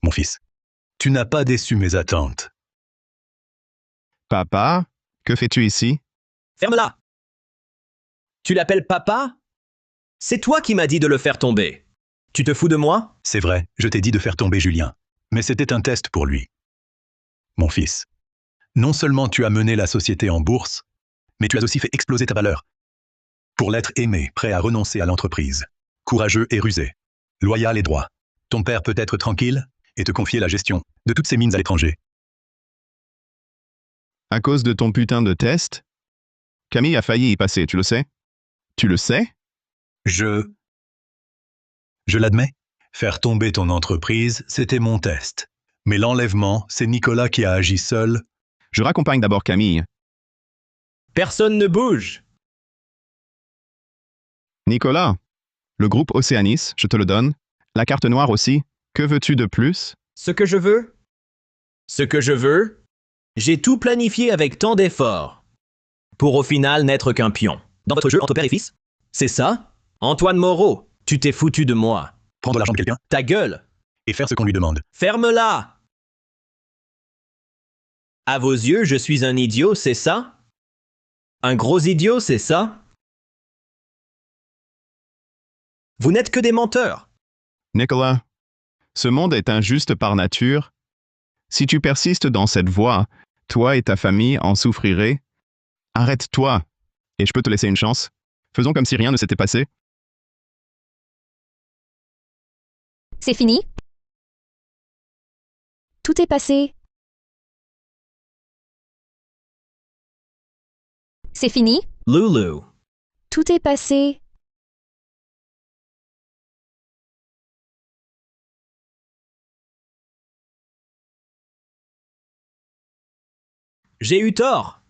Mon fils, tu n'as pas déçu mes attentes. Papa, que fais-tu ici? Ferme-la! Tu l'appelles papa? C'est toi qui m'as dit de le faire tomber. Tu te fous de moi? C'est vrai, je t'ai dit de faire tomber Julien. Mais c'était un test pour lui. Mon fils, non seulement tu as mené la société en bourse, mais tu as aussi fait exploser ta valeur. Pour l'être aimé, prêt à renoncer à l'entreprise. Courageux et rusé. Loyal et droit. Ton père peut être tranquille et te confier la gestion de toutes ces mines à l'étranger. À cause de ton putain de test? Camille a failli y passer, tu le sais? Tu le sais? Je l'admets. Faire tomber ton entreprise, c'était mon test. Mais l'enlèvement, c'est Nicolas qui a agi seul. Je raccompagne d'abord Camille. Personne ne bouge. Nicolas, le groupe Océanis, je te le donne. La carte noire aussi. Que veux-tu de plus? Ce que je veux? Ce que je veux? J'ai tout planifié avec tant d'efforts. Pour au final n'être qu'un pion. Dans votre jeu entre père et fils? C'est ça? Antoine Moreau, tu t'es foutu de moi. Prendre l'argent de quelqu'un Ta gueule! et faire ce qu'on lui demande. Ferme-la! À vos yeux, je suis un idiot, c'est ça? Un gros idiot, c'est ça? Vous n'êtes que des menteurs. Nicolas, ce monde est injuste par nature. Si tu persistes dans cette voie, toi et ta famille en souffriraient. Arrête-toi. Et je peux te laisser une chance. Faisons comme si rien ne s'était passé. c'est fini. Tout est passé. C'est fini. Lulu, Tout est passé. J'ai eu tort.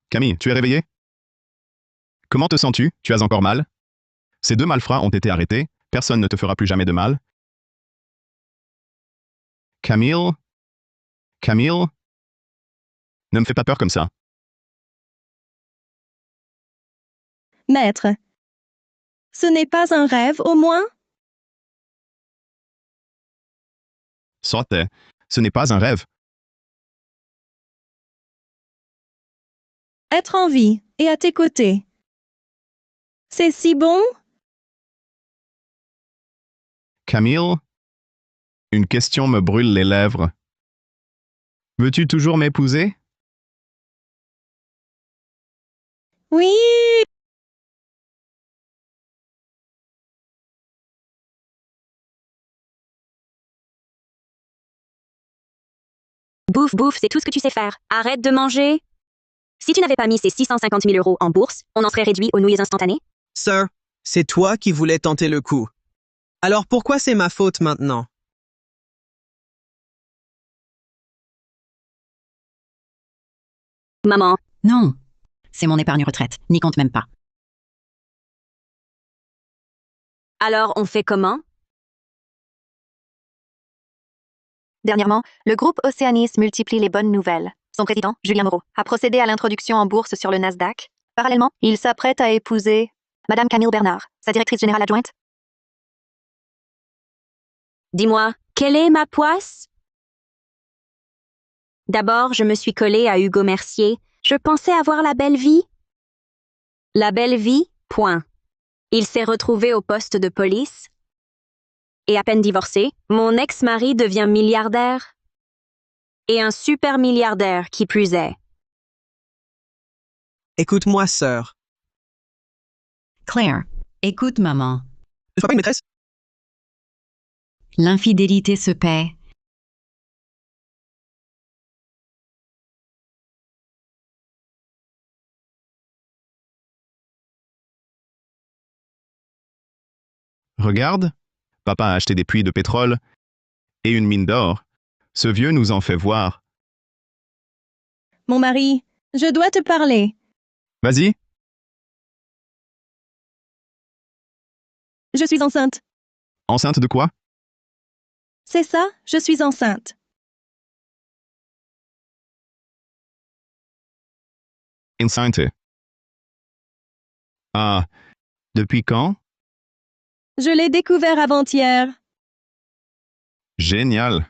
Camille, tu es réveillée? Comment te sens-tu? Tu as encore mal? Ces deux malfrats ont été arrêtés. Personne ne te fera plus jamais de mal. Camille? Camille? Ne me fais pas peur comme ça. Maître. Ce n'est pas un rêve, au moins? Sortez. Ce n'est pas un rêve. Être en vie et à tes côtés. C'est si bon? Camille? Une question me brûle les lèvres. Veux-tu toujours m'épouser? Oui! Bouffe, bouffe, c'est tout ce que tu sais faire. Arrête de manger. Si tu n'avais pas mis ces 650 000 € en bourse, on en serait réduit aux nouilles instantanées? Sir, c'est toi qui voulais tenter le coup. Alors pourquoi c'est ma faute maintenant? Maman, Non. C'est mon épargne retraite. N'y compte même pas. alors on fait comment? Dernièrement, le groupe Oceanis multiplie les bonnes nouvelles. Son président, Julien Moreau, a procédé à l'introduction en bourse sur le Nasdaq. Parallèlement, il s'apprête à épouser Madame Camille Bernard, sa directrice générale adjointe. Dis-moi, quelle est ma poisse? D'abord, je me suis collée à Hugo Mercier. Je pensais avoir la belle vie. La belle vie, point. Il s'est retrouvé au poste de police. Et à peine divorcé, mon ex-mari devient milliardaire. Et un super milliardaire qui plus est. Écoute-moi, sœur. Claire, écoute maman. Ne sois pas une maîtresse. L'infidélité se paie. Regarde, papa a acheté des puits de pétrole et une mine d'or. Ce vieux nous en fait voir. Mon mari, je dois te parler. Vas-y, Je suis enceinte. enceinte de quoi? C'est ça, je suis enceinte. Enceinte. Ah, depuis quand? Je l'ai découvert avant-hier. Génial.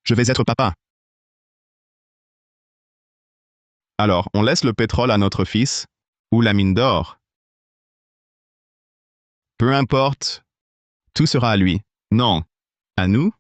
Je vais être papa. Alors, on laisse le pétrole à notre fils ou la mine d'or? Peu importe, tout sera à lui. Non, à nous?